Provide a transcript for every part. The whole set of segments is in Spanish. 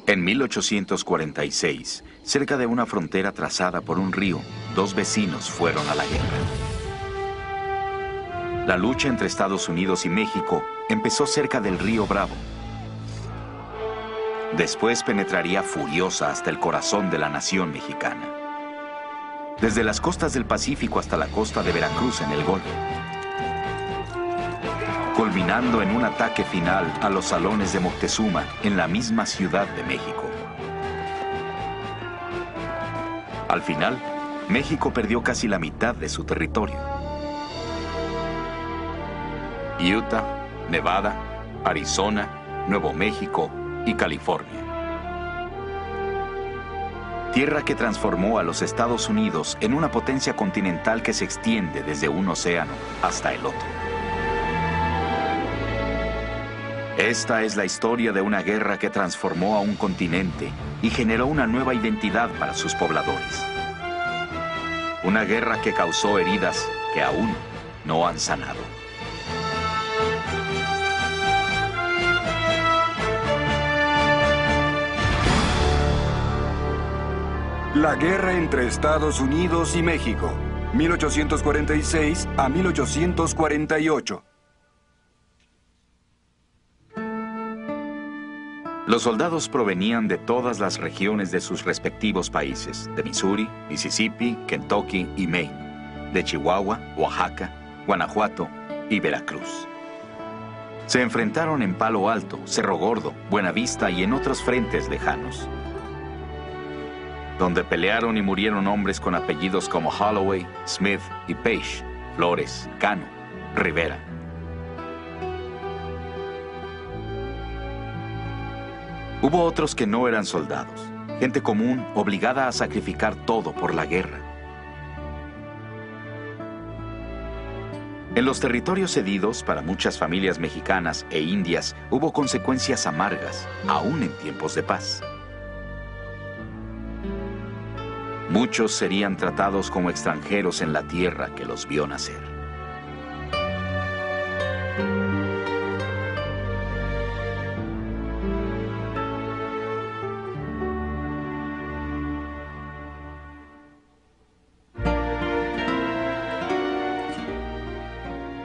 En 1846, cerca de una frontera trazada por un río, dos vecinos fueron a la guerra. La lucha entre Estados Unidos y México empezó cerca del río Bravo. Después penetraría furiosa hasta el corazón de la nación mexicana. Desde las costas del Pacífico hasta la costa de Veracruz en el Golfo, culminando en un ataque final a los salones de Moctezuma en la misma Ciudad de México. Al final, México perdió casi la mitad de su territorio. Utah, Nevada, Arizona, Nuevo México y California. Tierra que transformó a los Estados Unidos en una potencia continental que se extiende desde un océano hasta el otro. Esta es la historia de una guerra que transformó a un continente y generó una nueva identidad para sus pobladores. Una guerra que causó heridas que aún no han sanado. La guerra entre Estados Unidos y México, 1846 a 1848. Los soldados provenían de todas las regiones de sus respectivos países, de Missouri, Mississippi, Kentucky y Maine, de Chihuahua, Oaxaca, Guanajuato y Veracruz. Se enfrentaron en Palo Alto, Cerro Gordo, Buenavista y en otros frentes lejanos, donde pelearon y murieron hombres con apellidos como Holloway, Smith y Page, Flores, Cano, Rivera. Hubo otros que no eran soldados, gente común obligada a sacrificar todo por la guerra. En los territorios cedidos, para muchas familias mexicanas e indias, hubo consecuencias amargas, aún en tiempos de paz. Muchos serían tratados como extranjeros en la tierra que los vio nacer.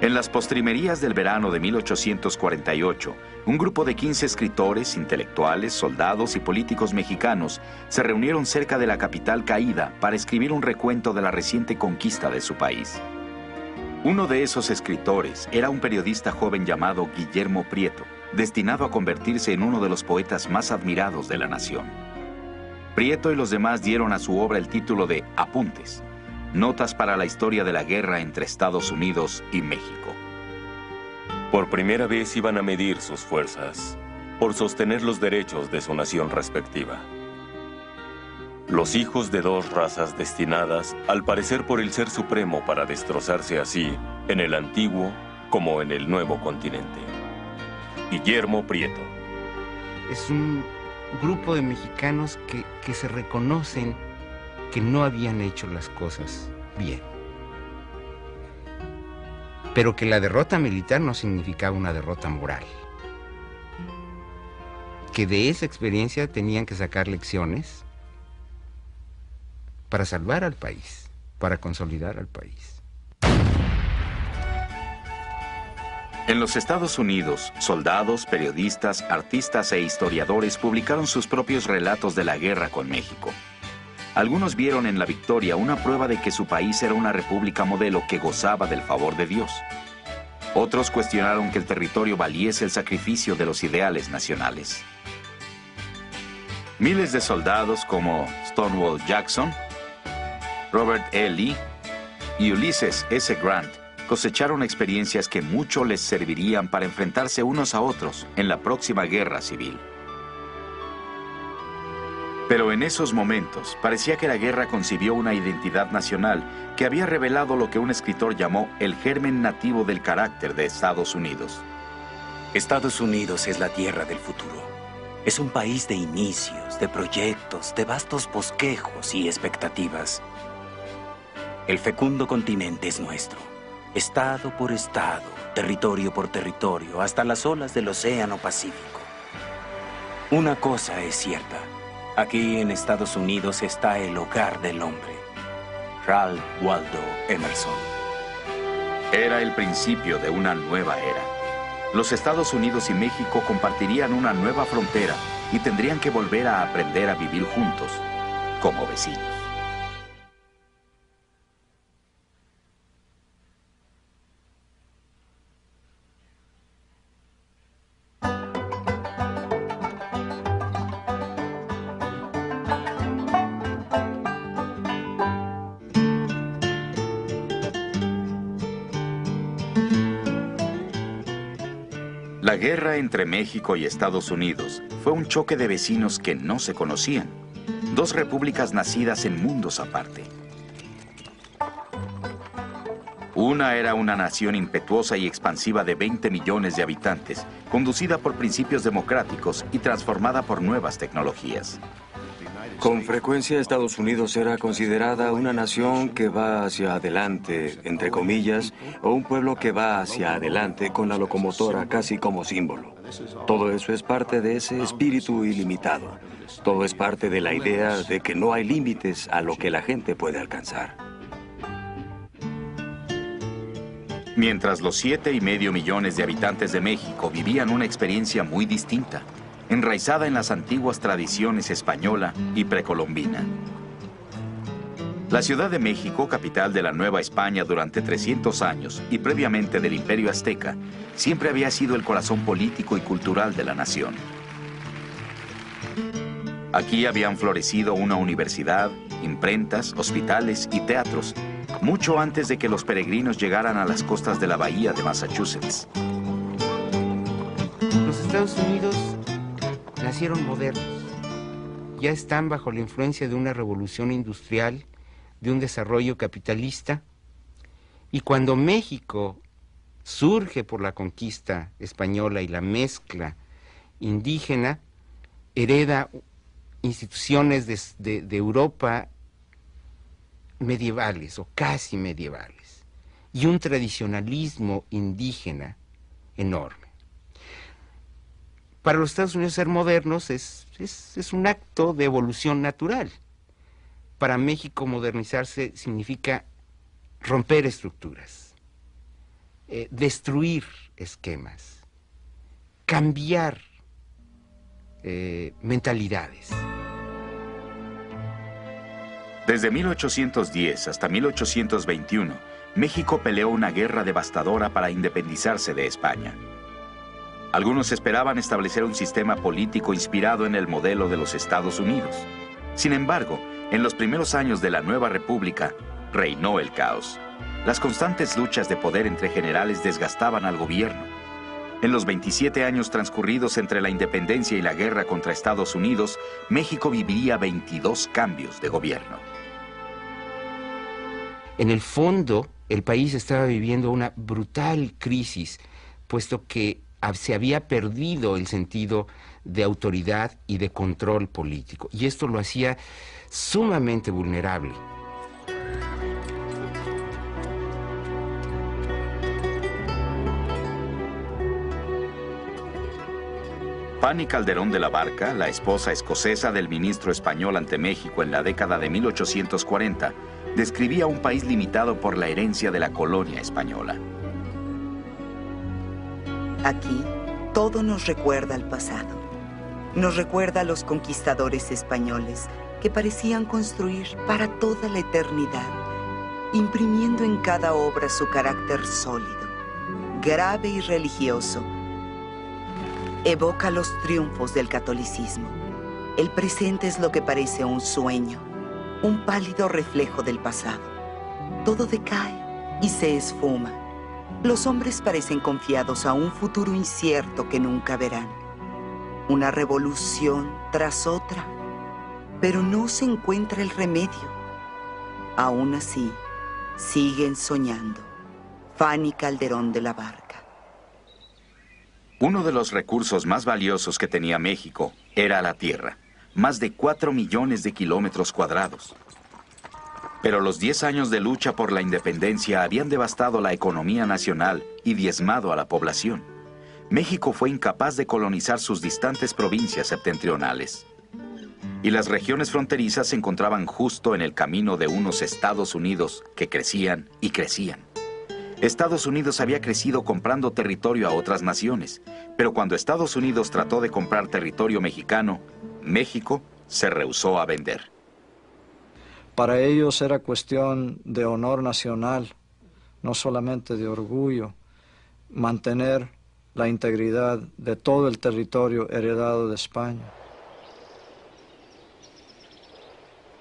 En las postrimerías del verano de 1848, un grupo de 15 escritores, intelectuales, soldados y políticos mexicanos se reunieron cerca de la capital caída para escribir un recuento de la reciente conquista de su país. Uno de esos escritores era un periodista joven llamado Guillermo Prieto, destinado a convertirse en uno de los poetas más admirados de la nación. Prieto y los demás dieron a su obra el título de Apuntes, notas para la historia de la guerra entre Estados Unidos y México. Por primera vez iban a medir sus fuerzas por sostener los derechos de su nación respectiva. Los hijos de dos razas destinadas, al parecer por el Ser Supremo para destrozarse así, en el antiguo como en el nuevo continente. Guillermo Prieto. Es un grupo de mexicanos que se reconocen que no habían hecho las cosas bien. Pero que la derrota militar no significaba una derrota moral. Que de esa experiencia tenían que sacar lecciones para salvar al país, para consolidar al país. En los Estados Unidos, soldados, periodistas, artistas e historiadores publicaron sus propios relatos de la guerra con México. Algunos vieron en la victoria una prueba de que su país era una república modelo que gozaba del favor de Dios. Otros cuestionaron que el territorio valiese el sacrificio de los ideales nacionales. Miles de soldados como Stonewall Jackson, Robert E. Lee y Ulysses S. Grant cosecharon experiencias que mucho les servirían para enfrentarse unos a otros en la próxima guerra civil. Pero en esos momentos parecía que la guerra concibió una identidad nacional que había revelado lo que un escritor llamó el germen nativo del carácter de Estados Unidos. Estados Unidos es la tierra del futuro. Es un país de inicios, de proyectos, de vastos bosquejos y expectativas. El fecundo continente es nuestro. Estado por estado, territorio por territorio, hasta las olas del Océano Pacífico. Una cosa es cierta. Aquí en Estados Unidos está el hogar del hombre. Ralph Waldo Emerson. Era el principio de una nueva era. Los Estados Unidos y México compartirían una nueva frontera y tendrían que volver a aprender a vivir juntos, como vecinos. La guerra entre México y Estados Unidos fue un choque de vecinos que no se conocían, dos repúblicas nacidas en mundos aparte. Una era una nación impetuosa y expansiva de 20 millones de habitantes, conducida por principios democráticos y transformada por nuevas tecnologías. Con frecuencia Estados Unidos era considerada una nación que va hacia adelante, entre comillas, o un pueblo que va hacia adelante con la locomotora casi como símbolo. Todo eso es parte de ese espíritu ilimitado. Todo es parte de la idea de que no hay límites a lo que la gente puede alcanzar. Mientras los 7,5 millones de habitantes de México vivían una experiencia muy distinta, enraizada en las antiguas tradiciones española y precolombina. La Ciudad de México, capital de la Nueva España durante 300 años y previamente del Imperio Azteca, siempre había sido el corazón político y cultural de la nación. Aquí habían florecido una universidad, imprentas, hospitales y teatros, mucho antes de que los peregrinos llegaran a las costas de la bahía de Massachusetts. Los Estados Unidos nacieron modernos. Ya están bajo la influencia de una revolución industrial, de un desarrollo capitalista. Y cuando México surge por la conquista española y la mezcla indígena, hereda instituciones de Europa medievales o casi medievales y un tradicionalismo indígena enorme. Para los Estados Unidos ser modernos es un acto de evolución natural. Para México modernizarse significa romper estructuras, destruir esquemas, cambiar mentalidades. Desde 1810 hasta 1821, México peleó una guerra devastadora para independizarse de España. Algunos esperaban establecer un sistema político inspirado en el modelo de los Estados Unidos. Sin embargo, en los primeros años de la nueva república, reinó el caos. Las constantes luchas de poder entre generales desgastaban al gobierno. En los 27 años transcurridos entre la independencia y la guerra contra Estados Unidos, México viviría 22 cambios de gobierno. En el fondo, el país estaba viviendo una brutal crisis, puesto que se había perdido el sentido de autoridad y de control político, y esto lo hacía sumamente vulnerable. Fanny Calderón de la Barca, la esposa escocesa del ministro español ante México en la década de 1840, describía un país limitado por la herencia de la colonia española. Aquí, todo nos recuerda al pasado. Nos recuerda a los conquistadores españoles que parecían construir para toda la eternidad, imprimiendo en cada obra su carácter sólido, grave y religioso. Evoca los triunfos del catolicismo. El presente es lo que parece un sueño, un pálido reflejo del pasado. Todo decae y se esfuma. Los hombres parecen confiados a un futuro incierto que nunca verán. Una revolución tras otra, pero no se encuentra el remedio. Aún así, siguen soñando. Fanny Calderón de la Barca. Uno de los recursos más valiosos que tenía México era la tierra, más de 4 millones de kilómetros cuadrados. Pero los 10 años de lucha por la independencia habían devastado la economía nacional y diezmado a la población. México fue incapaz de colonizar sus distantes provincias septentrionales. Y las regiones fronterizas se encontraban justo en el camino de unos Estados Unidos que crecían y crecían. Estados Unidos había crecido comprando territorio a otras naciones, pero cuando Estados Unidos trató de comprar territorio mexicano, México se rehusó a vender. Para ellos era cuestión de honor nacional, no solamente de orgullo, mantener la integridad de todo el territorio heredado de España.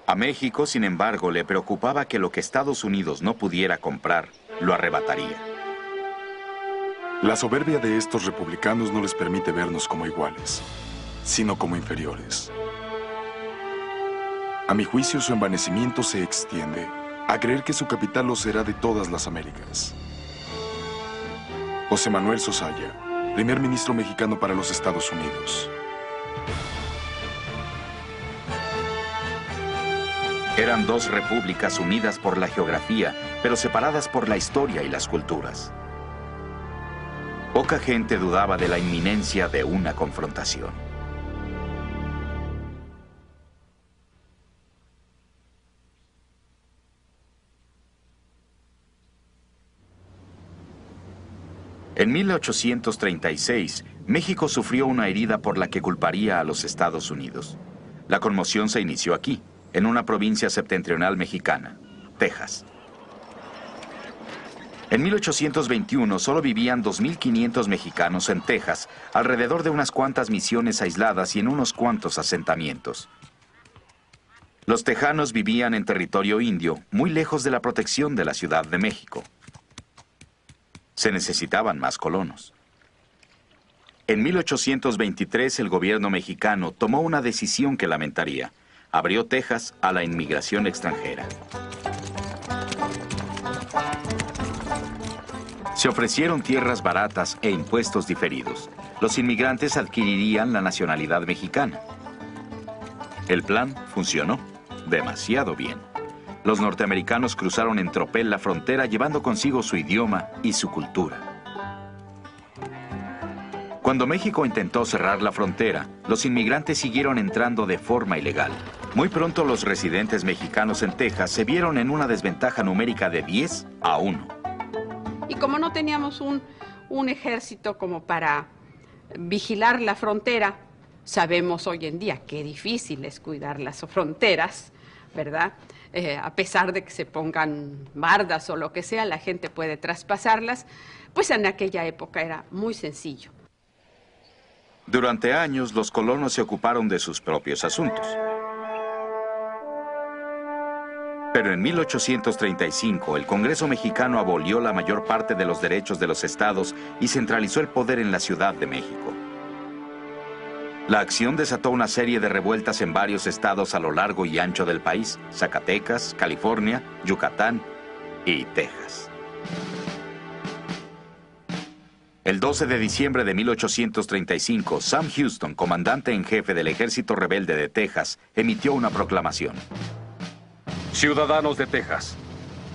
A México, sin embargo, le preocupaba que lo que Estados Unidos no pudiera comprar, lo arrebataría. La soberbia de estos republicanos no les permite vernos como iguales, sino como inferiores. A mi juicio, su envanecimiento se extiende a creer que su capital lo será de todas las Américas. José Manuel Sosaya, primer ministro mexicano para los Estados Unidos. Eran dos repúblicas unidas por la geografía, pero separadas por la historia y las culturas. Poca gente dudaba de la inminencia de una confrontación. En 1836, México sufrió una herida por la que culparía a los Estados Unidos. La conmoción se inició aquí, en una provincia septentrional mexicana, Texas. En 1821 solo vivían 2.500 mexicanos en Texas, alrededor de unas cuantas misiones aisladas y en unos cuantos asentamientos. Los tejanos vivían en territorio indio, muy lejos de la protección de la Ciudad de México. Se necesitaban más colonos. En 1823 el gobierno mexicano tomó una decisión que lamentaría. Abrió Texas a la inmigración extranjera. Se ofrecieron tierras baratas e impuestos diferidos. Los inmigrantes adquirirían la nacionalidad mexicana. El plan funcionó demasiado bien. Los norteamericanos cruzaron en tropel la frontera llevando consigo su idioma y su cultura. Cuando México intentó cerrar la frontera, los inmigrantes siguieron entrando de forma ilegal. Muy pronto los residentes mexicanos en Texas se vieron en una desventaja numérica de 10-1. Y como no teníamos un ejército como para vigilar la frontera, sabemos hoy en día qué difícil es cuidar las fronteras, ¿verdad? A pesar de que se pongan bardas o lo que sea, la gente puede traspasarlas, pues en aquella época era muy sencillo. Durante años, los colonos se ocuparon de sus propios asuntos. Pero en 1835, el Congreso mexicano abolió la mayor parte de los derechos de los estados y centralizó el poder en la Ciudad de México. La acción desató una serie de revueltas en varios estados a lo largo y ancho del país: Zacatecas, California, Yucatán y Texas. El 12 de diciembre de 1835, Sam Houston, comandante en jefe del ejército rebelde de Texas, emitió una proclamación. Ciudadanos de Texas,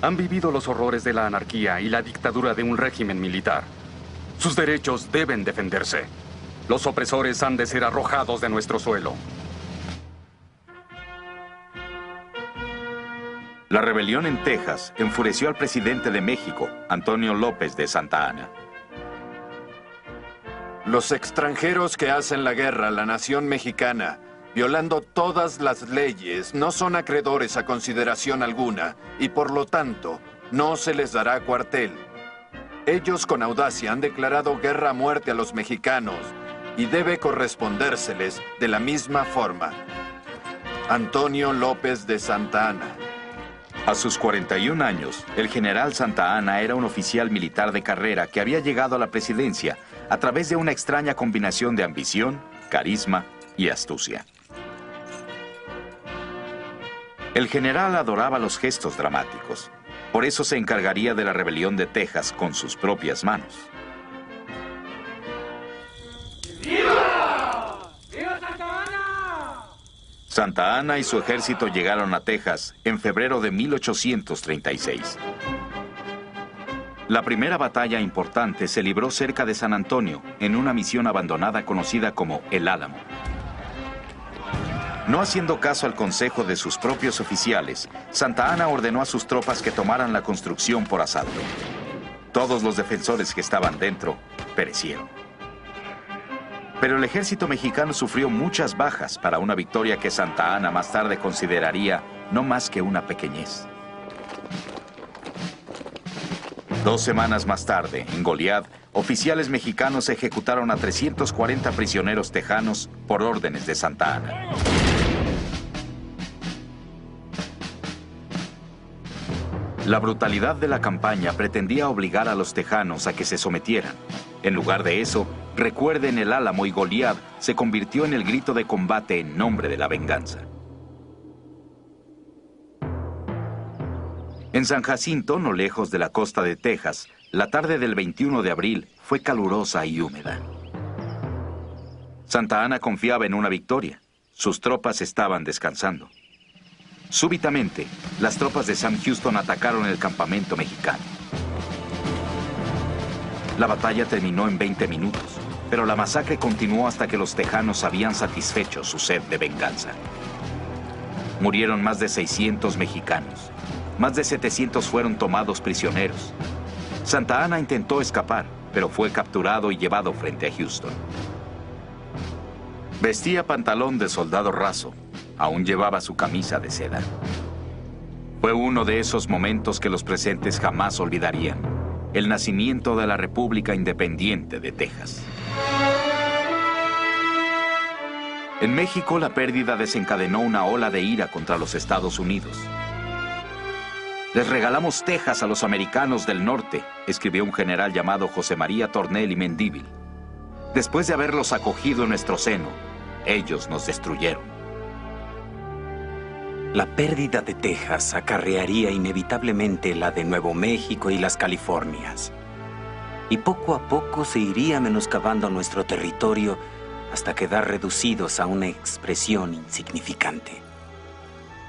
han vivido los horrores de la anarquía y la dictadura de un régimen militar. Sus derechos deben defenderse. Los opresores han de ser arrojados de nuestro suelo. La rebelión en Texas enfureció al presidente de México, Antonio López de Santa Anna. Los extranjeros que hacen la guerra a la nación mexicana, violando todas las leyes, no son acreedores a consideración alguna y por lo tanto no se les dará cuartel. Ellos con audacia han declarado guerra a muerte a los mexicanos y debe correspondérseles de la misma forma. Antonio López de Santa Anna. A sus 41 años, el general Santa Anna era un oficial militar de carrera que había llegado a la presidencia a través de una extraña combinación de ambición, carisma y astucia. El general adoraba los gestos dramáticos. Por eso se encargaría de la rebelión de Texas con sus propias manos. ¡Viva! ¡Viva Santa Anna! Santa Anna y su ejército llegaron a Texas en febrero de 1836. La primera batalla importante se libró cerca de San Antonio, en una misión abandonada conocida como El Álamo. No haciendo caso al consejo de sus propios oficiales, Santa Anna ordenó a sus tropas que tomaran la construcción por asalto. Todos los defensores que estaban dentro perecieron. Pero el ejército mexicano sufrió muchas bajas para una victoria que Santa Anna más tarde consideraría no más que una pequeñez. 2 semanas más tarde, en Goliad, oficiales mexicanos ejecutaron a 340 prisioneros tejanos por órdenes de Santa Anna. La brutalidad de la campaña pretendía obligar a los tejanos a que se sometieran. En lugar de eso, recuerden, el Álamo y Goliad se convirtió en el grito de combate en nombre de la venganza. En San Jacinto, no lejos de la costa de Texas, la tarde del 21 de abril fue calurosa y húmeda. Santa Anna confiaba en una victoria. Sus tropas estaban descansando. Súbitamente, las tropas de Sam Houston atacaron el campamento mexicano. La batalla terminó en 20 minutos, pero la masacre continuó hasta que los tejanos habían satisfecho su sed de venganza. Murieron más de 600 mexicanos. Más de 700 fueron tomados prisioneros. Santa Anna intentó escapar, pero fue capturado y llevado frente a Houston. Vestía pantalón de soldado raso. Aún llevaba su camisa de seda. Fue uno de esos momentos que los presentes jamás olvidarían. El nacimiento de la República Independiente de Texas. En México, la pérdida desencadenó una ola de ira contra los Estados Unidos. Les regalamos Texas a los americanos del norte, escribió un general llamado José María Tornel y Mendívil. Después de haberlos acogido en nuestro seno, ellos nos destruyeron. La pérdida de Texas acarrearía inevitablemente la de Nuevo México y las Californias. Y poco a poco se iría menoscabando nuestro territorio hasta quedar reducidos a una expresión insignificante.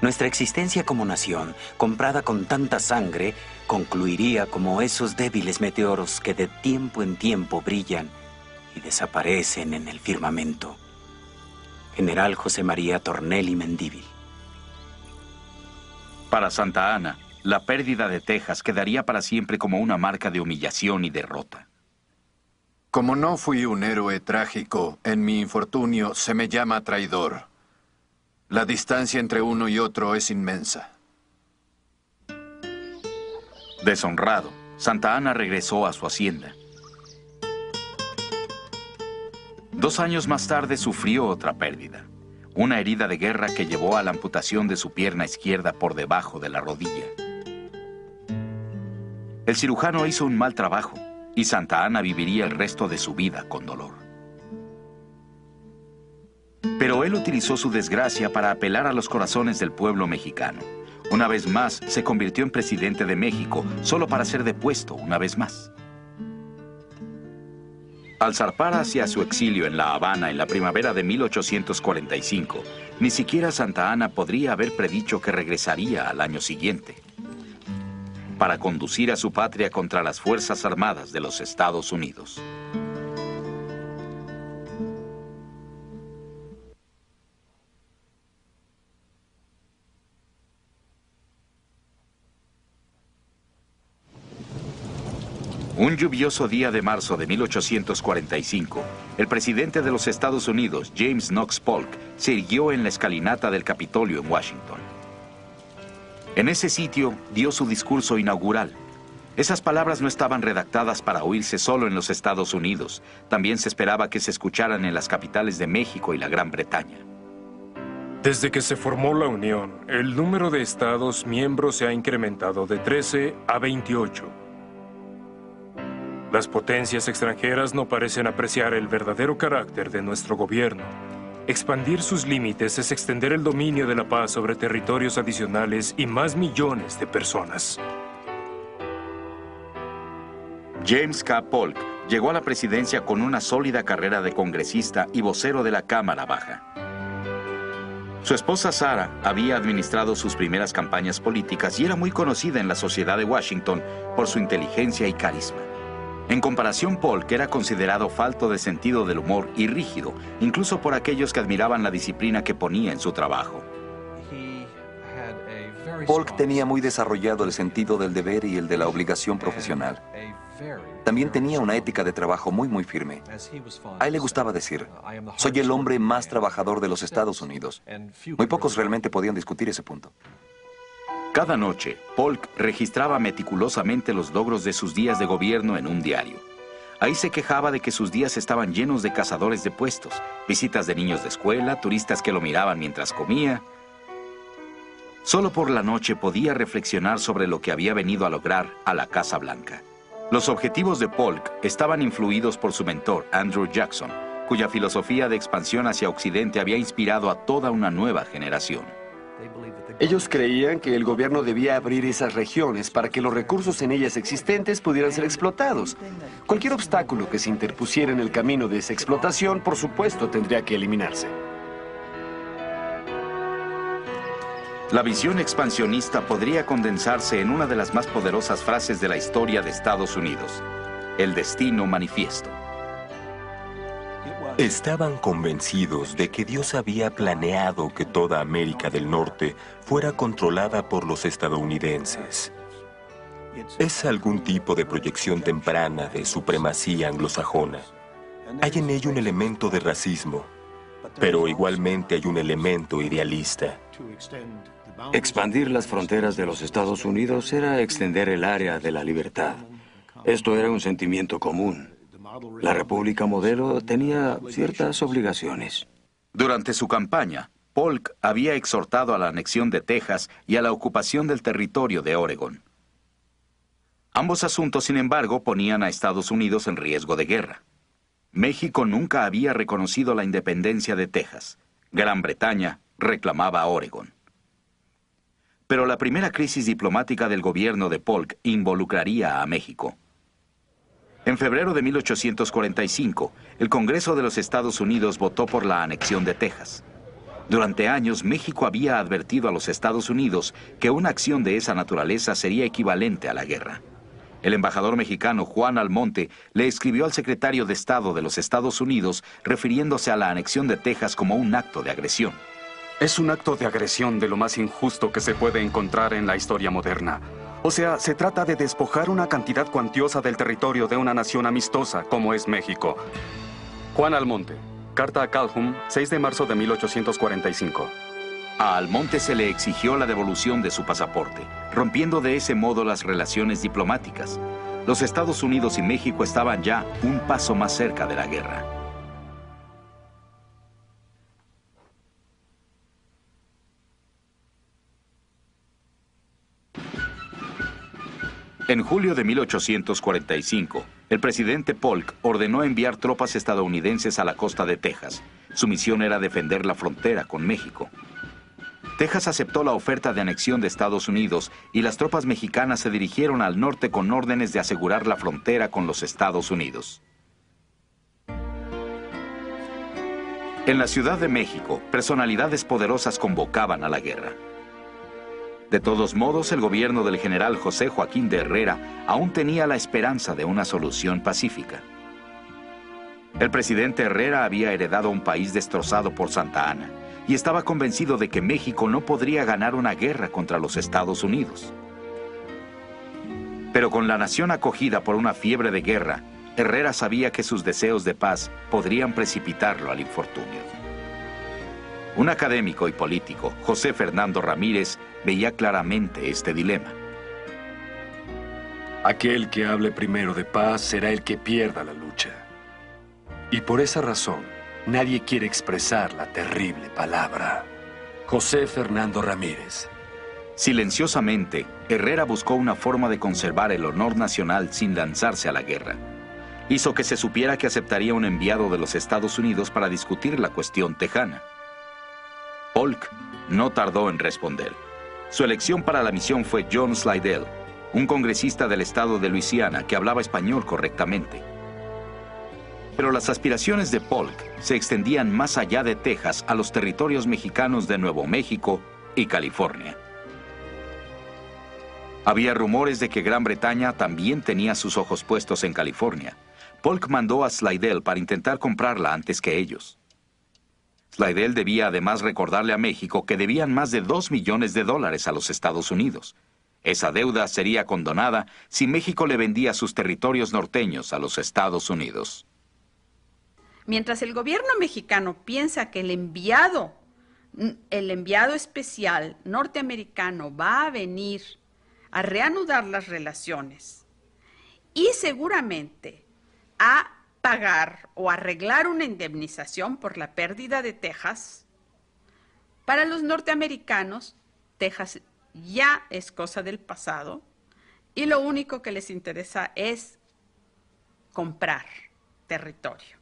Nuestra existencia como nación, comprada con tanta sangre, concluiría como esos débiles meteoros que de tiempo en tiempo brillan y desaparecen en el firmamento. General José María Tornel y Mendívil. Para Santa Anna, la pérdida de Texas quedaría para siempre como una marca de humillación y derrota. Como no fui un héroe trágico, en mi infortunio se me llama traidor. La distancia entre uno y otro es inmensa. Deshonrado, Santa Anna regresó a su hacienda. 2 años más tarde sufrió otra pérdida. Una herida de guerra que llevó a la amputación de su pierna izquierda por debajo de la rodilla. El cirujano hizo un mal trabajo y Santa Anna viviría el resto de su vida con dolor. Pero él utilizó su desgracia para apelar a los corazones del pueblo mexicano. Una vez más, se convirtió en presidente de México, solo para ser depuesto una vez más. Al zarpar hacia su exilio en La Habana en la primavera de 1845, ni siquiera Santa Anna podría haber predicho que regresaría al año siguiente para conducir a su patria contra las Fuerzas Armadas de los Estados Unidos. Un lluvioso día de marzo de 1845, el presidente de los Estados Unidos, James Knox Polk, se irguió en la escalinata del Capitolio en Washington. En ese sitio dio su discurso inaugural. Esas palabras no estaban redactadas para oírse solo en los Estados Unidos. También se esperaba que se escucharan en las capitales de México y la Gran Bretaña. Desde que se formó la Unión, el número de estados miembros se ha incrementado de 13 a 28. Las potencias extranjeras no parecen apreciar el verdadero carácter de nuestro gobierno. Expandir sus límites es extender el dominio de la paz sobre territorios adicionales y más millones de personas. James K. Polk llegó a la presidencia con una sólida carrera de congresista y vocero de la Cámara Baja. Su esposa Sarah había administrado sus primeras campañas políticas y era muy conocida en la sociedad de Washington por su inteligencia y carisma. En comparación, Polk era considerado falto de sentido del humor y rígido, incluso por aquellos que admiraban la disciplina que ponía en su trabajo. Polk tenía muy desarrollado el sentido del deber y el de la obligación profesional. También tenía una ética de trabajo muy firme. A él le gustaba decir, soy el hombre más trabajador de los Estados Unidos. Muy pocos realmente podían discutir ese punto. Cada noche, Polk registraba meticulosamente los logros de sus días de gobierno en un diario. Ahí se quejaba de que sus días estaban llenos de cazadores de puestos, visitas de niños de escuela, turistas que lo miraban mientras comía. Solo por la noche podía reflexionar sobre lo que había venido a lograr a la Casa Blanca. Los objetivos de Polk estaban influidos por su mentor, Andrew Jackson, cuya filosofía de expansión hacia Occidente había inspirado a toda una nueva generación. Ellos creían que el gobierno debía abrir esas regiones para que los recursos en ellas existentes pudieran ser explotados. Cualquier obstáculo que se interpusiera en el camino de esa explotación, por supuesto, tendría que eliminarse. La visión expansionista podría condensarse en una de las más poderosas frases de la historia de Estados Unidos: el destino manifiesto. Estaban convencidos de que Dios había planeado que toda América del Norte fuera controlada por los estadounidenses. Es algún tipo de proyección temprana de supremacía anglosajona. Hay en ello un elemento de racismo, pero igualmente hay un elemento idealista. Expandir las fronteras de los Estados Unidos era extender el área de la libertad. Esto era un sentimiento común. La República Modelo tenía ciertas obligaciones. Durante su campaña, Polk había exhortado a la anexión de Texas y a la ocupación del territorio de Oregón. Ambos asuntos, sin embargo, ponían a Estados Unidos en riesgo de guerra. México nunca había reconocido la independencia de Texas. Gran Bretaña reclamaba Oregón. Pero la primera crisis diplomática del gobierno de Polk involucraría a México. En febrero de 1845, el Congreso de los Estados Unidos votó por la anexión de Texas. Durante años, México había advertido a los Estados Unidos que una acción de esa naturaleza sería equivalente a la guerra. El embajador mexicano Juan Almonte le escribió al secretario de Estado de los Estados Unidos refiriéndose a la anexión de Texas como un acto de agresión. Es un acto de agresión de lo más injusto que se puede encontrar en la historia moderna. O sea, se trata de despojar una cantidad cuantiosa del territorio de una nación amistosa como es México. Juan Almonte, carta a Calhoun, 6 de marzo de 1845. A Almonte se le exigió la devolución de su pasaporte, rompiendo de ese modo las relaciones diplomáticas. Los Estados Unidos y México estaban ya un paso más cerca de la guerra. En julio de 1845, el presidente Polk ordenó enviar tropas estadounidenses a la costa de Texas. Su misión era defender la frontera con México. Texas aceptó la oferta de anexión de Estados Unidos y las tropas mexicanas se dirigieron al norte con órdenes de asegurar la frontera con los Estados Unidos. En la Ciudad de México, personalidades poderosas convocaban a la guerra. De todos modos, el gobierno del general José Joaquín de Herrera aún tenía la esperanza de una solución pacífica. El presidente Herrera había heredado un país destrozado por Santa Anna y estaba convencido de que México no podría ganar una guerra contra los Estados Unidos. Pero con la nación acogida por una fiebre de guerra, Herrera sabía que sus deseos de paz podrían precipitarlo al infortunio. Un académico y político, José Fernando Ramírez, veía claramente este dilema. Aquel que hable primero de paz será el que pierda la lucha. Y por esa razón, nadie quiere expresar la terrible palabra. José Fernando Ramírez. Silenciosamente, Herrera buscó una forma de conservar el honor nacional sin lanzarse a la guerra. Hizo que se supiera que aceptaría un enviado de los Estados Unidos para discutir la cuestión tejana. Polk no tardó en responder. Su elección para la misión fue John Slidell, un congresista del estado de Luisiana que hablaba español correctamente. Pero las aspiraciones de Polk se extendían más allá de Texas a los territorios mexicanos de Nuevo México y California. Había rumores de que Gran Bretaña también tenía sus ojos puestos en California. Polk mandó a Slidell para intentar comprarla antes que ellos. Slidell debía además recordarle a México que debían más de $2 millones a los Estados Unidos. Esa deuda sería condonada si México le vendía sus territorios norteños a los Estados Unidos. Mientras el gobierno mexicano piensa que el enviado especial norteamericano va a venir a reanudar las relaciones y seguramente a pagar o arreglar una indemnización por la pérdida de Texas, para los norteamericanos, Texas ya es cosa del pasado y lo único que les interesa es comprar territorio.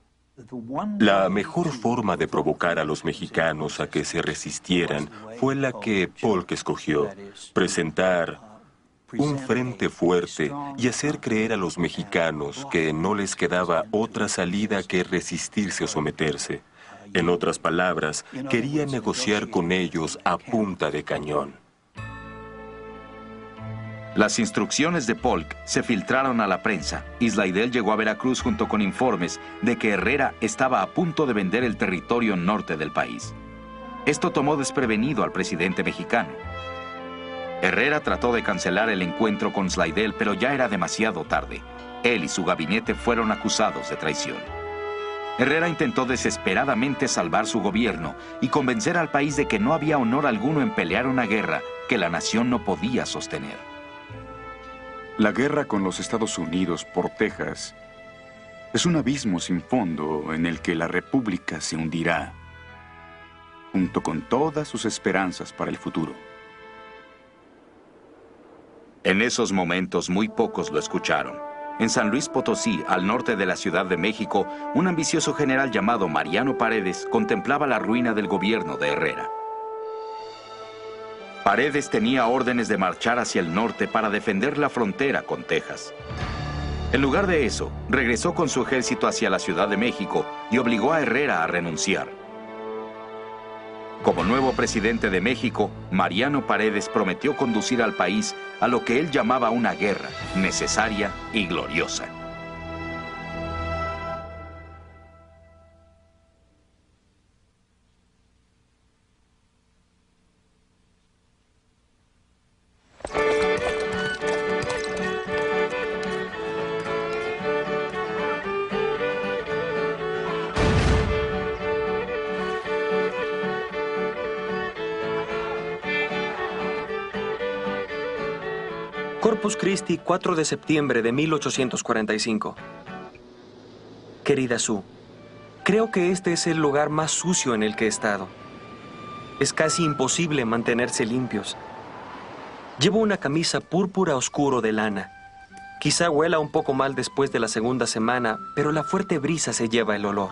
La mejor forma de provocar a los mexicanos a que se resistieran fue la que Polk escogió: presentar un frente fuerte y hacer creer a los mexicanos que no les quedaba otra salida que resistirse o someterse. En otras palabras, quería negociar con ellos a punta de cañón. Las instrucciones de Polk se filtraron a la prensa y Slidell llegó a Veracruz junto con informes de que Herrera estaba a punto de vender el territorio norte del país. Esto tomó desprevenido al presidente mexicano. Herrera trató de cancelar el encuentro con Slidell, pero ya era demasiado tarde. Él y su gabinete fueron acusados de traición. Herrera intentó desesperadamente salvar su gobierno y convencer al país de que no había honor alguno en pelear una guerra que la nación no podía sostener. La guerra con los Estados Unidos por Texas es un abismo sin fondo en el que la República se hundirá, junto con todas sus esperanzas para el futuro. En esos momentos muy pocos lo escucharon. En San Luis Potosí, al norte de la Ciudad de México, un ambicioso general llamado Mariano Paredes contemplaba la ruina del gobierno de Herrera. Paredes tenía órdenes de marchar hacia el norte para defender la frontera con Texas. En lugar de eso, regresó con su ejército hacia la Ciudad de México y obligó a Herrera a renunciar. Como nuevo presidente de México, Mariano Paredes prometió conducir al país a lo que él llamaba una guerra necesaria y gloriosa. Corpus Christi, 4 de septiembre de 1845. Querida Sue, creo que este es el lugar más sucio en el que he estado. Es casi imposible mantenerse limpios. Llevo una camisa púrpura oscuro de lana. Quizá huela un poco mal después de la segunda semana, pero la fuerte brisa se lleva el olor.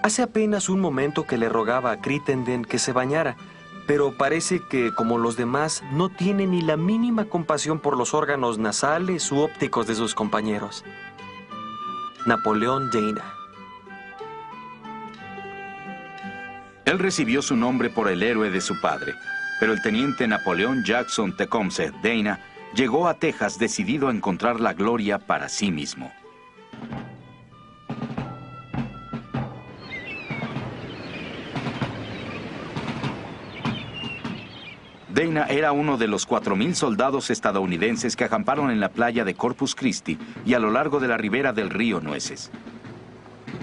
Hace apenas un momento que le rogaba a Crittenden que se bañara, pero parece que, como los demás, no tiene ni la mínima compasión por los órganos nasales u ópticos de sus compañeros. Napoleón Dana. Él recibió su nombre por el héroe de su padre, pero el teniente Napoleón Jackson Tecumseh Dana llegó a Texas decidido a encontrar la gloria para sí mismo. Dana era uno de los 4,000 soldados estadounidenses que acamparon en la playa de Corpus Christi y a lo largo de la ribera del río Nueces.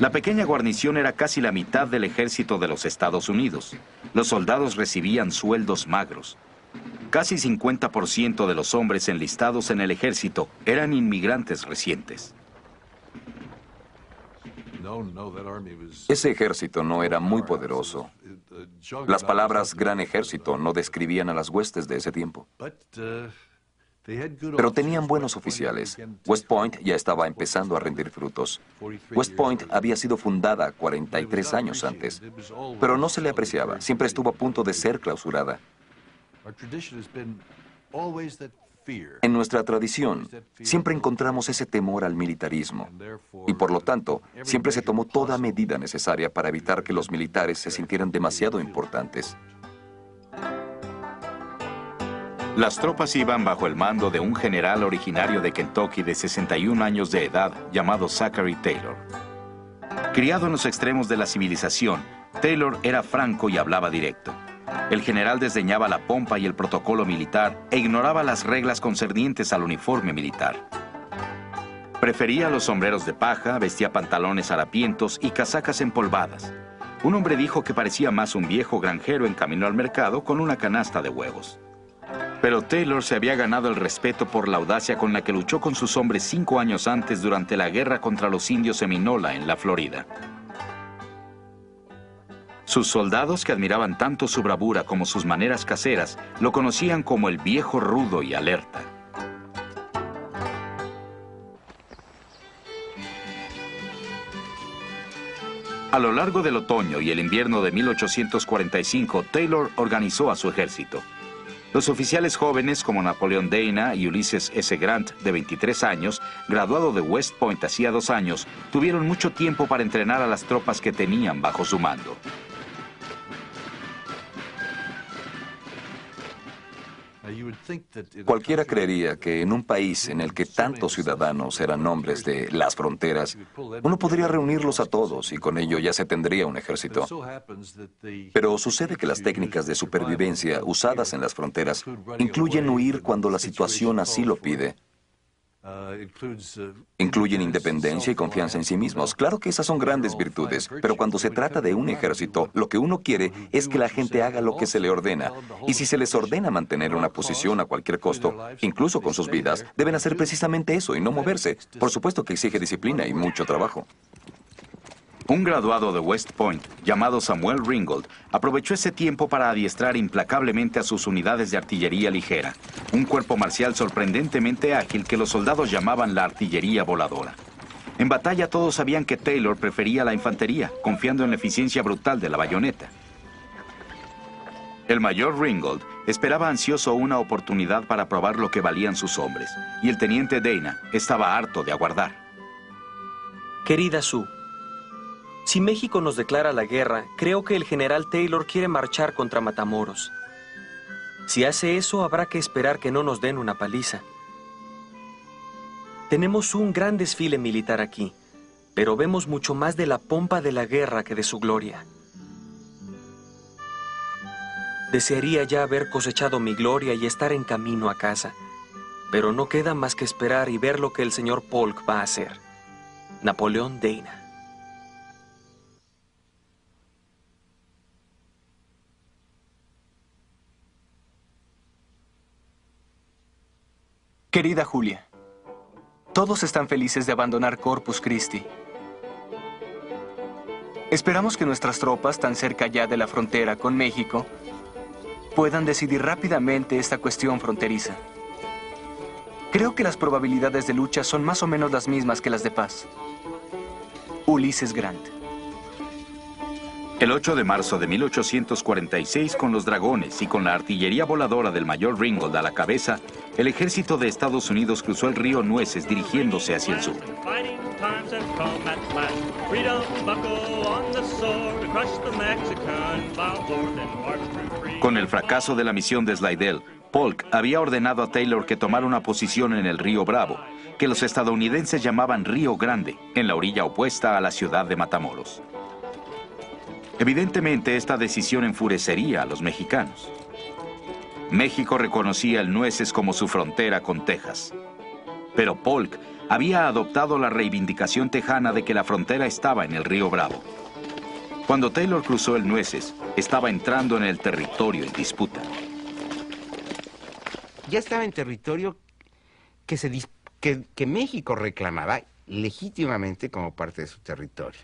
La pequeña guarnición era casi la mitad del ejército de los Estados Unidos. Los soldados recibían sueldos magros. Casi 50% de los hombres enlistados en el ejército eran inmigrantes recientes. Ese ejército no era muy poderoso. Las palabras gran ejército no describían a las huestes de ese tiempo. Pero tenían buenos oficiales. West Point ya estaba empezando a rendir frutos. West Point había sido fundada 43 años antes, pero no se le apreciaba. Siempre estuvo a punto de ser clausurada. En nuestra tradición, siempre encontramos ese temor al militarismo. Y por lo tanto, siempre se tomó toda medida necesaria para evitar que los militares se sintieran demasiado importantes. Las tropas iban bajo el mando de un general originario de Kentucky de 61 años de edad llamado Zachary Taylor. Criado en los extremos de la civilización, Taylor era franco y hablaba directo. El general desdeñaba la pompa y el protocolo militar e ignoraba las reglas concernientes al uniforme militar. Prefería los sombreros de paja, vestía pantalones harapientos y casacas empolvadas. Un hombre dijo que parecía más un viejo granjero en camino al mercado con una canasta de huevos. Pero Taylor se había ganado el respeto por la audacia con la que luchó con sus hombres 5 años antes durante la guerra contra los indios Seminola en la Florida. Sus soldados, que admiraban tanto su bravura como sus maneras caseras, lo conocían como el viejo rudo y alerta. A lo largo del otoño y el invierno de 1845, Taylor organizó a su ejército. Los oficiales jóvenes como Napoleon Dana y Ulysses S. Grant, de 23 años, graduado de West Point hacía 2 años, tuvieron mucho tiempo para entrenar a las tropas que tenían bajo su mando. Cualquiera creería que en un país en el que tantos ciudadanos eran hombres de las fronteras, uno podría reunirlos a todos y con ello ya se tendría un ejército. Pero sucede que las técnicas de supervivencia usadas en las fronteras incluyen huir cuando la situación así lo pide. Incluyen independencia y confianza en sí mismos. Claro que esas son grandes virtudes, pero cuando se trata de un ejército, lo que uno quiere es que la gente haga lo que se le ordena. Y si se les ordena mantener una posición a cualquier costo, incluso con sus vidas, deben hacer precisamente eso y no moverse. Por supuesto que exige disciplina y mucho trabajo. Un graduado de West Point, llamado Samuel Ringgold, aprovechó ese tiempo para adiestrar implacablemente a sus unidades de artillería ligera, un cuerpo marcial sorprendentemente ágil que los soldados llamaban la artillería voladora. En batalla todos sabían que Taylor prefería la infantería, confiando en la eficiencia brutal de la bayoneta. El mayor Ringgold esperaba ansioso una oportunidad para probar lo que valían sus hombres, y el teniente Dana estaba harto de aguardar. Querida Sue, si México nos declara la guerra, creo que el general Taylor quiere marchar contra Matamoros. Si hace eso, habrá que esperar que no nos den una paliza. Tenemos un gran desfile militar aquí, pero vemos mucho más de la pompa de la guerra que de su gloria. Desearía ya haber cosechado mi gloria y estar en camino a casa, pero no queda más que esperar y ver lo que el señor Polk va a hacer. Napoleón Dana. Querida Julia, todos están felices de abandonar Corpus Christi. Esperamos que nuestras tropas, tan cerca ya de la frontera con México, puedan decidir rápidamente esta cuestión fronteriza. Creo que las probabilidades de lucha son más o menos las mismas que las de paz. Ulysses Grant. El 8 de marzo de 1846, con los dragones y con la artillería voladora del mayor Ringgold a la cabeza, el ejército de Estados Unidos cruzó el río Nueces dirigiéndose hacia el sur. Con el fracaso de la misión de Slidell, Polk había ordenado a Taylor que tomara una posición en el río Bravo, que los estadounidenses llamaban Río Grande, en la orilla opuesta a la ciudad de Matamoros. Evidentemente, esta decisión enfurecería a los mexicanos. México reconocía el Nueces como su frontera con Texas. Pero Polk había adoptado la reivindicación tejana de que la frontera estaba en el río Bravo. Cuando Taylor cruzó el Nueces, estaba entrando en el territorio en disputa. Ya estaba en territorio que México reclamaba legítimamente como parte de su territorio.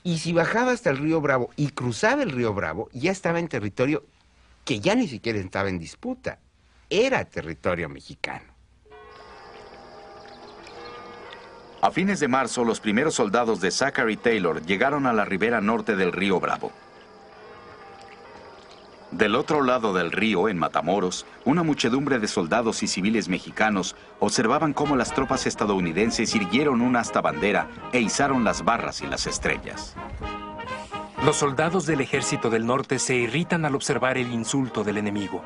Y si bajaba hasta el río Bravo y cruzaba el río Bravo, ya estaba en territorio que ya ni siquiera estaba en disputa. Era territorio mexicano. A fines de marzo, los primeros soldados de Zachary Taylor llegaron a la ribera norte del río Bravo. Del otro lado del río, en Matamoros, una muchedumbre de soldados y civiles mexicanos observaban cómo las tropas estadounidenses irguieron una asta bandera e izaron las barras y las estrellas. Los soldados del Ejército del Norte se irritan al observar el insulto del enemigo.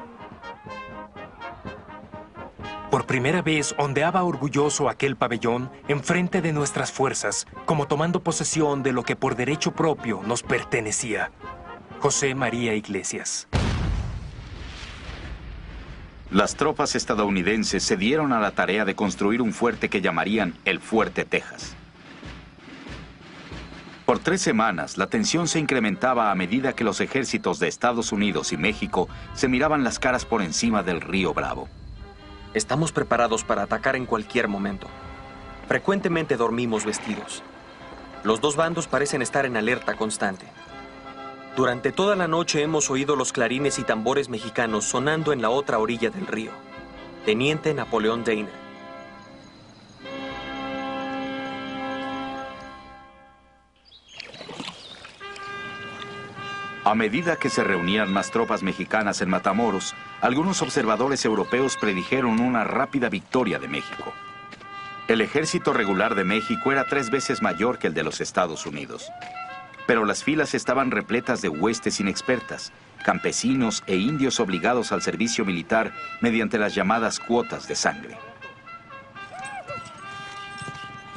Por primera vez ondeaba orgulloso aquel pabellón enfrente de nuestras fuerzas, como tomando posesión de lo que por derecho propio nos pertenecía. José María Iglesias. Las tropas estadounidenses se dieron a la tarea de construir un fuerte que llamarían el Fuerte Texas. Por 3 semanas, la tensión se incrementaba a medida que los ejércitos de Estados Unidos y México se miraban las caras por encima del río Bravo. Estamos preparados para atacar en cualquier momento. Frecuentemente dormimos vestidos. Los dos bandos parecen estar en alerta constante. Durante toda la noche hemos oído los clarines y tambores mexicanos sonando en la otra orilla del río. Teniente Napoleón Dana. A medida que se reunían más tropas mexicanas en Matamoros, algunos observadores europeos predijeron una rápida victoria de México. El ejército regular de México era 3 veces mayor que el de los Estados Unidos. Pero las filas estaban repletas de huestes inexpertas, campesinos e indios obligados al servicio militar mediante las llamadas cuotas de sangre.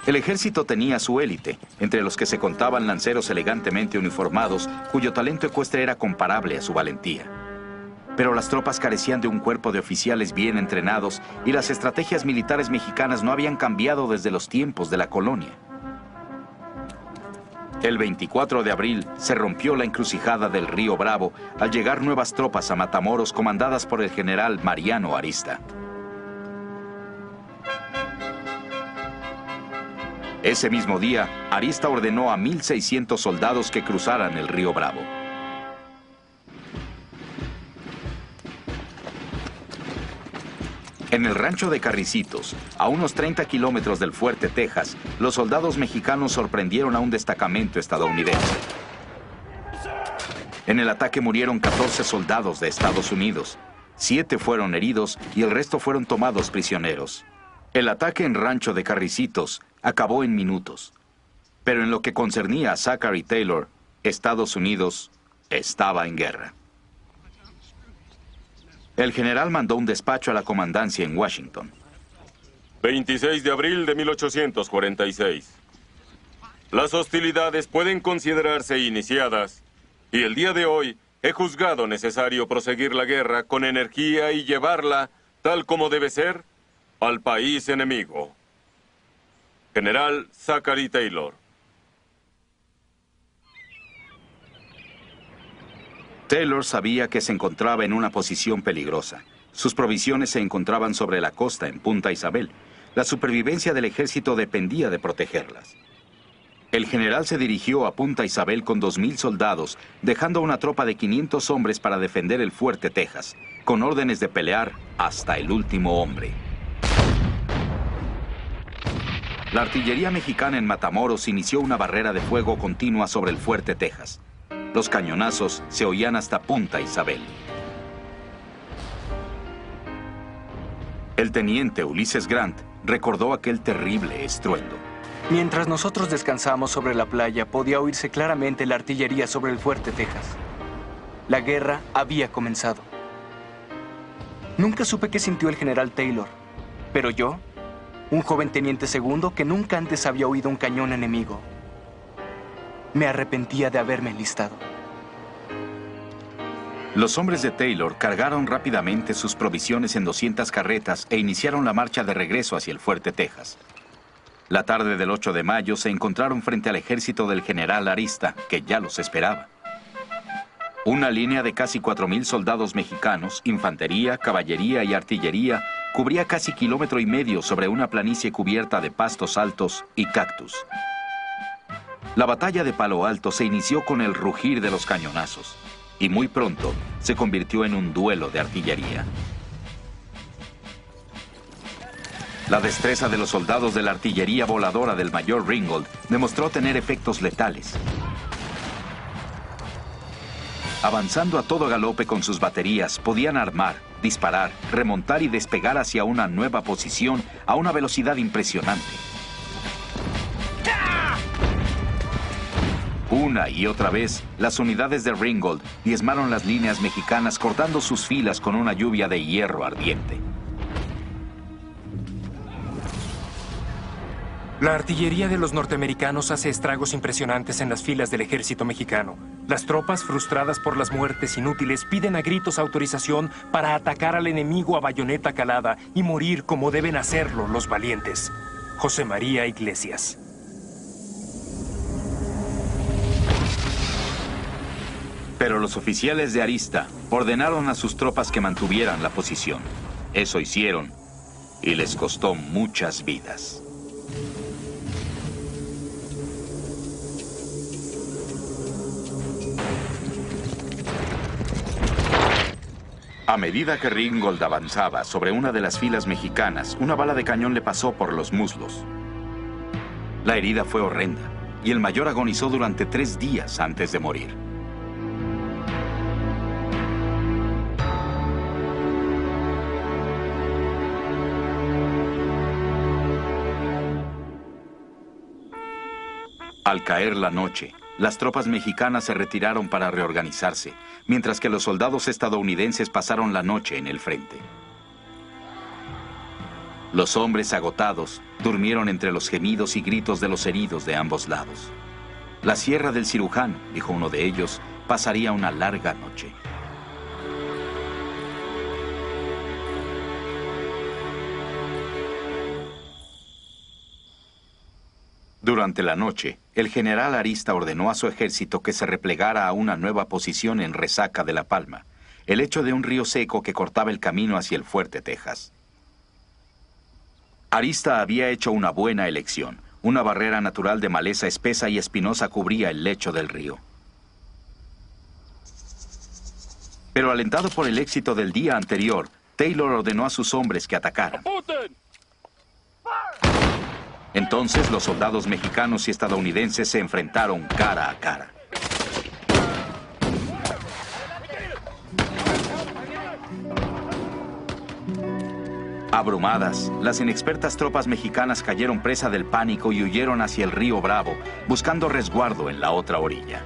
El ejército tenía su élite, entre los que se contaban lanceros elegantemente uniformados, cuyo talento ecuestre era comparable a su valentía. Pero las tropas carecían de un cuerpo de oficiales bien entrenados y las estrategias militares mexicanas no habían cambiado desde los tiempos de la colonia. El 24 de abril se rompió la encrucijada del río Bravo al llegar nuevas tropas a Matamoros comandadas por el general Mariano Arista. Ese mismo día, Arista ordenó a 1,600 soldados que cruzaran el río Bravo. En el rancho de Carricitos, a unos 30 kilómetros del Fuerte Texas, los soldados mexicanos sorprendieron a un destacamento estadounidense. En el ataque murieron 14 soldados de Estados Unidos, 7 fueron heridos y el resto fueron tomados prisioneros. El ataque en Rancho de Carricitos acabó en minutos. Pero en lo que concernía a Zachary Taylor, Estados Unidos estaba en guerra. El general mandó un despacho a la comandancia en Washington. 26 de abril de 1846. Las hostilidades pueden considerarse iniciadas y el día de hoy he juzgado necesario proseguir la guerra con energía y llevarla, tal como debe ser, al país enemigo. General Zachary Taylor. Taylor sabía que se encontraba en una posición peligrosa. Sus provisiones se encontraban sobre la costa, en Punta Isabel. La supervivencia del ejército dependía de protegerlas. El general se dirigió a Punta Isabel con 2,000 soldados, dejando una tropa de 500 hombres para defender el Fuerte Texas, con órdenes de pelear hasta el último hombre. La artillería mexicana en Matamoros inició una barrera de fuego continua sobre el Fuerte Texas. Los cañonazos se oían hasta Punta Isabel. El teniente Ulises Grant recordó aquel terrible estruendo. Mientras nosotros descansamos sobre la playa, podía oírse claramente la artillería sobre el Fuerte Texas. La guerra había comenzado. Nunca supe qué sintió el general Taylor, pero yo, un joven teniente segundo que nunca antes había oído un cañón enemigo, me arrepentía de haberme enlistado. Los hombres de Taylor cargaron rápidamente sus provisiones en 200 carretas e iniciaron la marcha de regreso hacia el Fuerte Texas. La tarde del 8 de mayo se encontraron frente al ejército del general Arista, que ya los esperaba. Una línea de casi 4,000 soldados mexicanos, infantería, caballería y artillería, cubría casi 1,5 kilómetros sobre una planicie cubierta de pastos altos y cactus. La batalla de Palo Alto se inició con el rugir de los cañonazos y muy pronto se convirtió en un duelo de artillería. La destreza de los soldados de la artillería voladora del mayor Ringgold demostró tener efectos letales. Avanzando a todo galope con sus baterías, podían armar, disparar, remontar y despegar hacia una nueva posición a una velocidad impresionante. Una y otra vez, las unidades de Ringgold diezmaron las líneas mexicanas cortando sus filas con una lluvia de hierro ardiente. La artillería de los norteamericanos hace estragos impresionantes en las filas del ejército mexicano. Las tropas, frustradas por las muertes inútiles, piden a gritos autorización para atacar al enemigo a bayoneta calada y morir como deben hacerlo los valientes. José María Iglesias. Pero los oficiales de Arista ordenaron a sus tropas que mantuvieran la posición. Eso hicieron y les costó muchas vidas. A medida que Ringgold avanzaba sobre una de las filas mexicanas, una bala de cañón le pasó por los muslos. La herida fue horrenda y el mayor agonizó durante 3 días antes de morir. Al caer la noche, las tropas mexicanas se retiraron para reorganizarse, mientras que los soldados estadounidenses pasaron la noche en el frente. Los hombres agotados durmieron entre los gemidos y gritos de los heridos de ambos lados. La sierra del cirujano, dijo uno de ellos, pasaría una larga noche. Durante la noche, el general Arista ordenó a su ejército que se replegara a una nueva posición en Resaca de La Palma, el lecho de un río seco que cortaba el camino hacia el fuerte Texas. Arista había hecho una buena elección. Una barrera natural de maleza espesa y espinosa cubría el lecho del río. Pero alentado por el éxito del día anterior, Taylor ordenó a sus hombres que atacaran. Entonces los soldados mexicanos y estadounidenses se enfrentaron cara a cara. Abrumadas, las inexpertas tropas mexicanas cayeron presa del pánico y huyeron hacia el río Bravo, buscando resguardo en la otra orilla.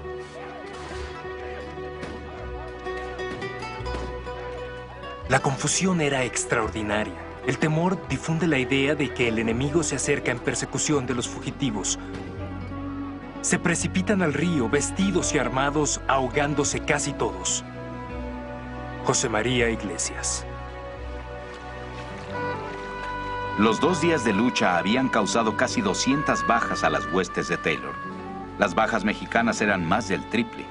La confusión era extraordinaria. El temor difunde la idea de que el enemigo se acerca en persecución de los fugitivos. Se precipitan al río, vestidos y armados, ahogándose casi todos. José María Iglesias. Los 2 días de lucha habían causado casi 200 bajas a las huestes de Taylor. Las bajas mexicanas eran más del triple.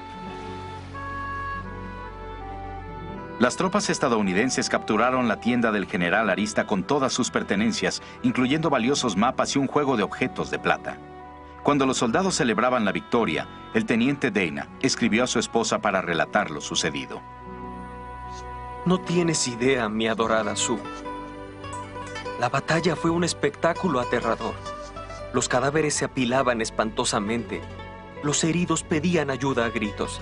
Las tropas estadounidenses capturaron la tienda del general Arista con todas sus pertenencias, incluyendo valiosos mapas y un juego de objetos de plata. Cuando los soldados celebraban la victoria, el teniente Dana escribió a su esposa para relatar lo sucedido. No tienes idea, mi adorada Sue. La batalla fue un espectáculo aterrador. Los cadáveres se apilaban espantosamente. Los heridos pedían ayuda a gritos.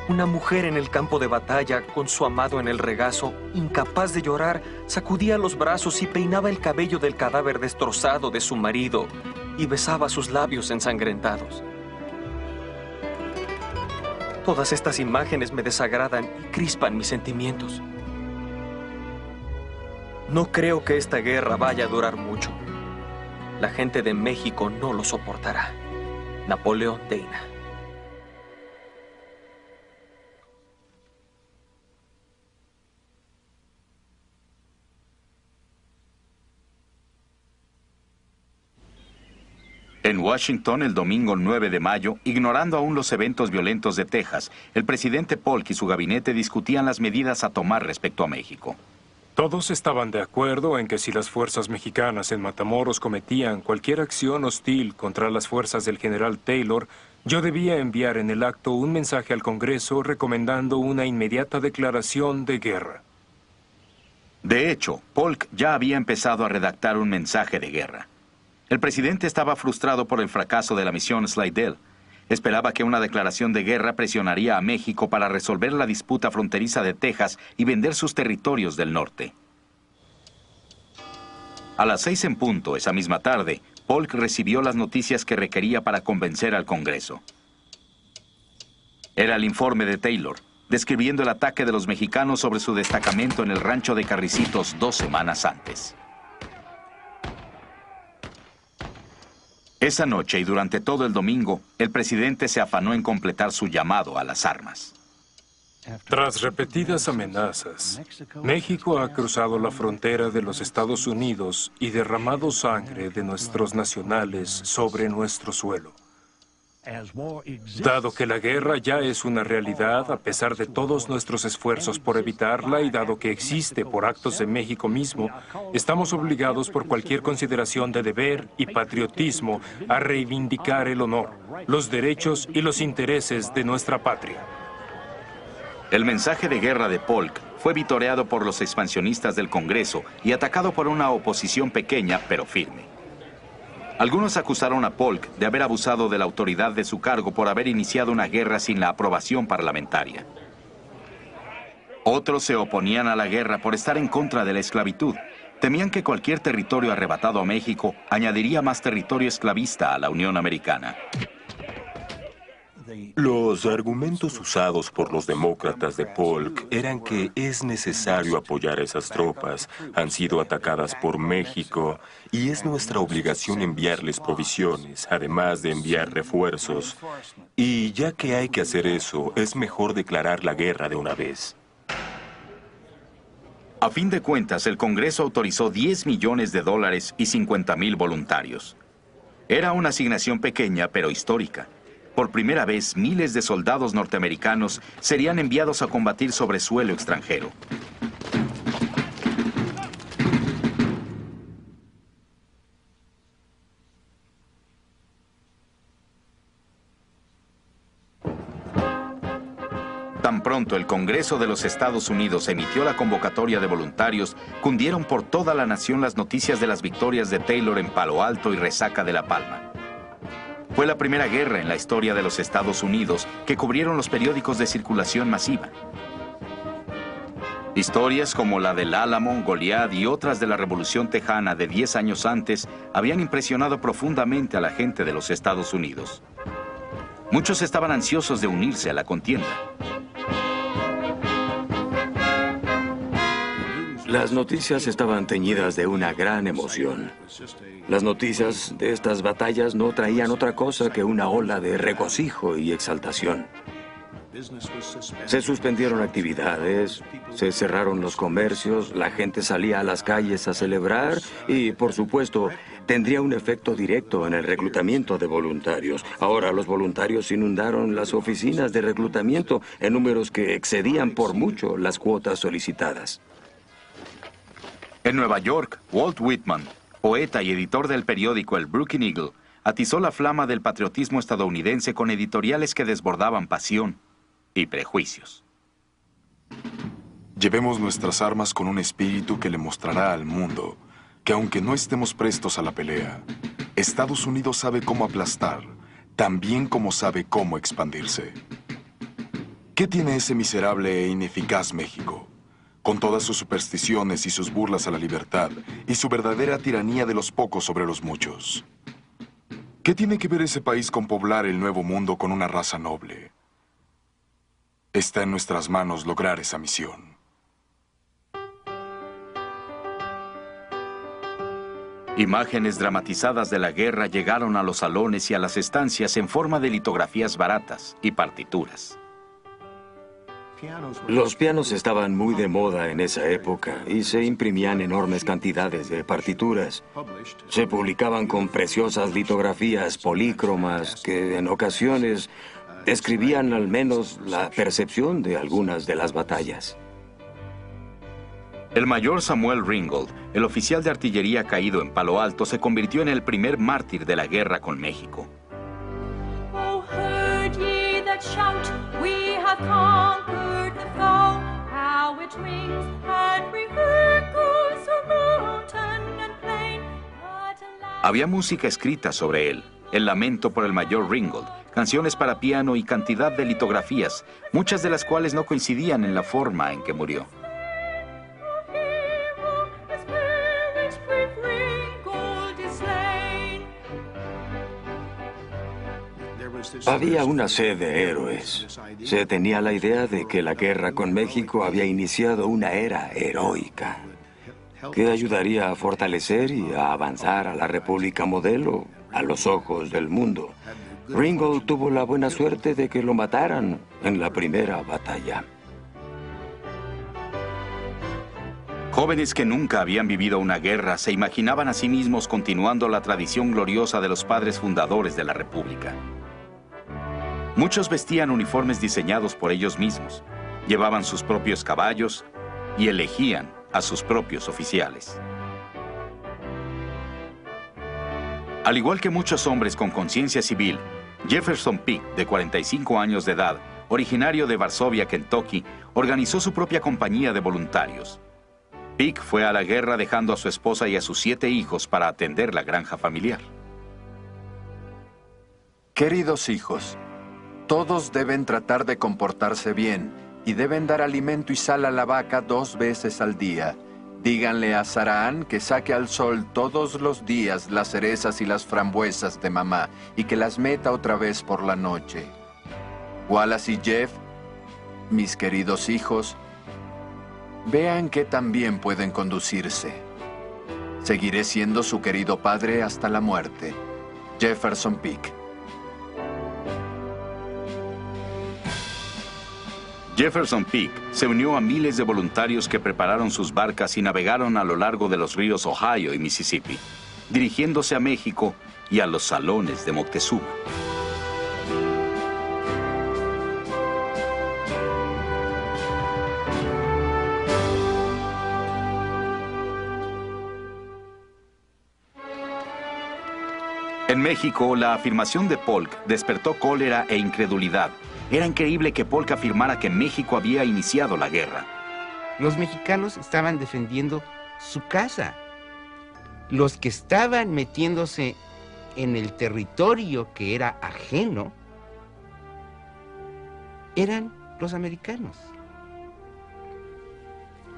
Una mujer en el campo de batalla, con su amado en el regazo, incapaz de llorar, sacudía los brazos y peinaba el cabello del cadáver destrozado de su marido y besaba sus labios ensangrentados. Todas estas imágenes me desagradan y crispan mis sentimientos. No creo que esta guerra vaya a durar mucho. La gente de México no lo soportará. Napoleón Dana. En Washington, el domingo 9 de mayo, ignorando aún los eventos violentos de Texas, el presidente Polk y su gabinete discutían las medidas a tomar respecto a México. Todos estaban de acuerdo en que si las fuerzas mexicanas en Matamoros cometían cualquier acción hostil contra las fuerzas del general Taylor, yo debía enviar en el acto un mensaje al Congreso recomendando una inmediata declaración de guerra. De hecho, Polk ya había empezado a redactar un mensaje de guerra. El presidente estaba frustrado por el fracaso de la misión Slidell. Esperaba que una declaración de guerra presionaría a México para resolver la disputa fronteriza de Texas y vender sus territorios del norte. A las 6 en punto, esa misma tarde, Polk recibió las noticias que requería para convencer al Congreso. Era el informe de Taylor, describiendo el ataque de los mexicanos sobre su destacamento en el rancho de Carricitos 2 semanas antes. Esa noche y durante todo el domingo, el presidente se afanó en completar su llamado a las armas. Tras repetidas amenazas, México ha cruzado la frontera de los Estados Unidos y derramado sangre de nuestros nacionales sobre nuestro suelo. Dado que la guerra ya es una realidad, a pesar de todos nuestros esfuerzos por evitarla y dado que existe por actos de México mismo, estamos obligados por cualquier consideración de deber y patriotismo a reivindicar el honor, los derechos y los intereses de nuestra patria. El mensaje de guerra de Polk fue vitoreado por los expansionistas del Congreso y atacado por una oposición pequeña pero firme. Algunos acusaron a Polk de haber abusado de la autoridad de su cargo por haber iniciado una guerra sin la aprobación parlamentaria. Otros se oponían a la guerra por estar en contra de la esclavitud. Temían que cualquier territorio arrebatado a México añadiría más territorio esclavista a la Unión Americana. Los argumentos usados por los demócratas de Polk eran que es necesario apoyar a esas tropas, han sido atacadas por México y es nuestra obligación enviarles provisiones, además de enviar refuerzos. Y ya que hay que hacer eso, es mejor declarar la guerra de una vez. A fin de cuentas, el Congreso autorizó $10 millones y 50,000 voluntarios. Era una asignación pequeña, pero histórica. Por primera vez, miles de soldados norteamericanos serían enviados a combatir sobre suelo extranjero. Tan pronto el Congreso de los Estados Unidos emitió la convocatoria de voluntarios, cundieron por toda la nación las noticias de las victorias de Taylor en Palo Alto y Resaca de La Palma. Fue la primera guerra en la historia de los Estados Unidos que cubrieron los periódicos de circulación masiva. Historias como la del Álamo, Goliat y otras de la Revolución Tejana de 10 años antes habían impresionado profundamente a la gente de los Estados Unidos. Muchos estaban ansiosos de unirse a la contienda. Las noticias estaban teñidas de una gran emoción. Las noticias de estas batallas no traían otra cosa que una ola de regocijo y exaltación. Se suspendieron actividades, se cerraron los comercios, la gente salía a las calles a celebrar y, por supuesto, tendría un efecto directo en el reclutamiento de voluntarios. Ahora los voluntarios inundaron las oficinas de reclutamiento en números que excedían por mucho las cuotas solicitadas. En Nueva York, Walt Whitman, poeta y editor del periódico El Brooklyn Eagle, atizó la flama del patriotismo estadounidense con editoriales que desbordaban pasión y prejuicios. Llevemos nuestras armas con un espíritu que le mostrará al mundo que aunque no estemos prestos a la pelea, Estados Unidos sabe cómo aplastar, también como sabe cómo expandirse. ¿Qué tiene ese miserable e ineficaz México? Con todas sus supersticiones y sus burlas a la libertad y su verdadera tiranía de los pocos sobre los muchos. ¿Qué tiene que ver ese país con poblar el nuevo mundo con una raza noble? Está en nuestras manos lograr esa misión. Imágenes dramatizadas de la guerra llegaron a los salones y a las estancias en forma de litografías baratas y partituras. Los pianos estaban muy de moda en esa época y se imprimían enormes cantidades de partituras. Se publicaban con preciosas litografías polícromas que en ocasiones describían al menos la percepción de algunas de las batallas. El mayor Samuel Ringgold, el oficial de artillería caído en Palo Alto, se convirtió en el primer mártir de la guerra con México. Oh, heard ye that shout, we have conquered the foe, how it rings and re-echoes through mountain and plain. Había música escrita sobre él, el lamento por el mayor Ringgold, canciones para piano y cantidad de litografías, muchas de las cuales no coincidían en la forma en que murió. Había una sed de héroes. Se tenía la idea de que la guerra con México había iniciado una era heroica que ayudaría a fortalecer y a avanzar a la República modelo a los ojos del mundo. Ringgold tuvo la buena suerte de que lo mataran en la primera batalla. Jóvenes que nunca habían vivido una guerra se imaginaban a sí mismos continuando la tradición gloriosa de los padres fundadores de la República. Muchos vestían uniformes diseñados por ellos mismos, llevaban sus propios caballos y elegían a sus propios oficiales. Al igual que muchos hombres con conciencia civil, Jefferson Peak, de 45 años de edad, originario de Varsovia, Kentucky, organizó su propia compañía de voluntarios. Peak fue a la guerra dejando a su esposa y a sus 7 hijos para atender la granja familiar. Queridos hijos, todos deben tratar de comportarse bien y deben dar alimento y sal a la vaca 2 veces al día. Díganle a Saraan que saque al sol todos los días las cerezas y las frambuesas de mamá y que las meta otra vez por la noche. Wallace y Jeff, mis queridos hijos, vean que también pueden conducirse. Seguiré siendo su querido padre hasta la muerte. Jefferson Peak. Jefferson Peak se unió a miles de voluntarios que prepararon sus barcas y navegaron a lo largo de los ríos Ohio y Mississippi, dirigiéndose a México y a los salones de Moctezuma. En México, la afirmación de Polk despertó cólera e incredulidad. Era increíble que Polk afirmara que México había iniciado la guerra. Los mexicanos estaban defendiendo su casa. Los que estaban metiéndose en el territorio que era ajeno eran los americanos.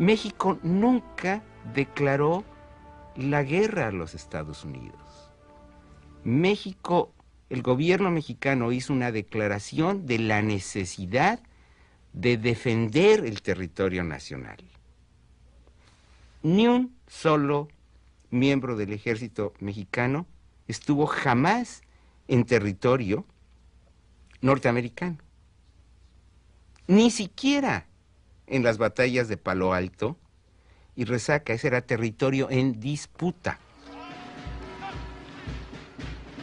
México nunca declaró la guerra a los Estados Unidos. El gobierno mexicano hizo una declaración de la necesidad de defender el territorio nacional. Ni un solo miembro del ejército mexicano estuvo jamás en territorio norteamericano. Ni siquiera en las batallas de Palo Alto y Resaca. Ese era territorio en disputa.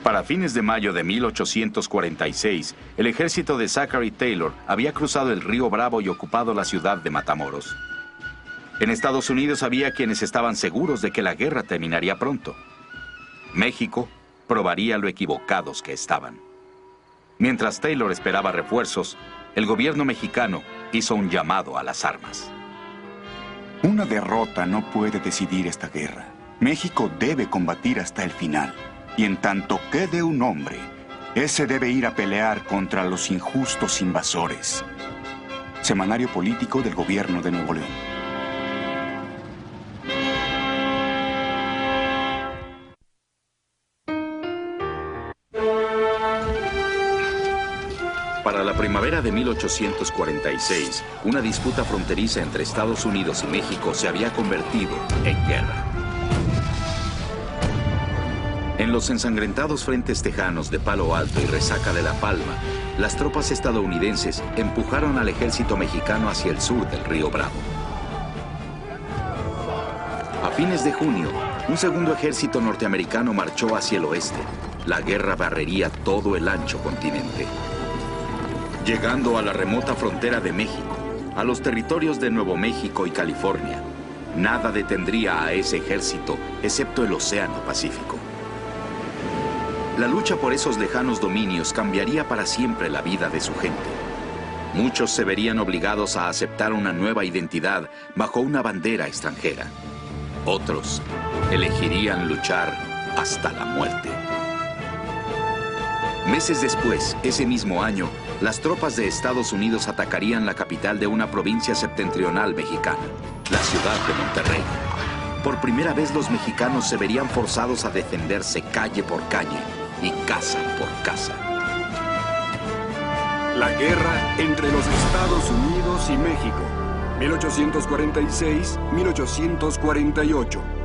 Para fines de mayo de 1846, el ejército de Zachary Taylor había cruzado el río Bravo y ocupado la ciudad de Matamoros. En Estados Unidos había quienes estaban seguros de que la guerra terminaría pronto. México probaría lo equivocados que estaban. Mientras Taylor esperaba refuerzos, el gobierno mexicano hizo un llamado a las armas. Una derrota no puede decidir esta guerra. México debe combatir hasta el final. Y en tanto quede un hombre, ese debe ir a pelear contra los injustos invasores. Semanario político del gobierno de Nuevo León. Para la primavera de 1846, una disputa fronteriza entre Estados Unidos y México se había convertido en guerra. En los ensangrentados frentes tejanos de Palo Alto y Resaca de La Palma, las tropas estadounidenses empujaron al ejército mexicano hacia el sur del río Bravo. A fines de junio, un segundo ejército norteamericano marchó hacia el oeste. La guerra barrería todo el ancho continente. Llegando a la remota frontera de México, a los territorios de Nuevo México y California, nada detendría a ese ejército excepto el Océano Pacífico. La lucha por esos lejanos dominios cambiaría para siempre la vida de su gente. Muchos se verían obligados a aceptar una nueva identidad bajo una bandera extranjera. Otros elegirían luchar hasta la muerte. Meses después, ese mismo año, las tropas de Estados Unidos atacarían la capital de una provincia septentrional mexicana, la ciudad de Monterrey. Por primera vez los mexicanos se verían forzados a defenderse calle por calle y casa por casa. La guerra entre los Estados Unidos y México, 1846-1848.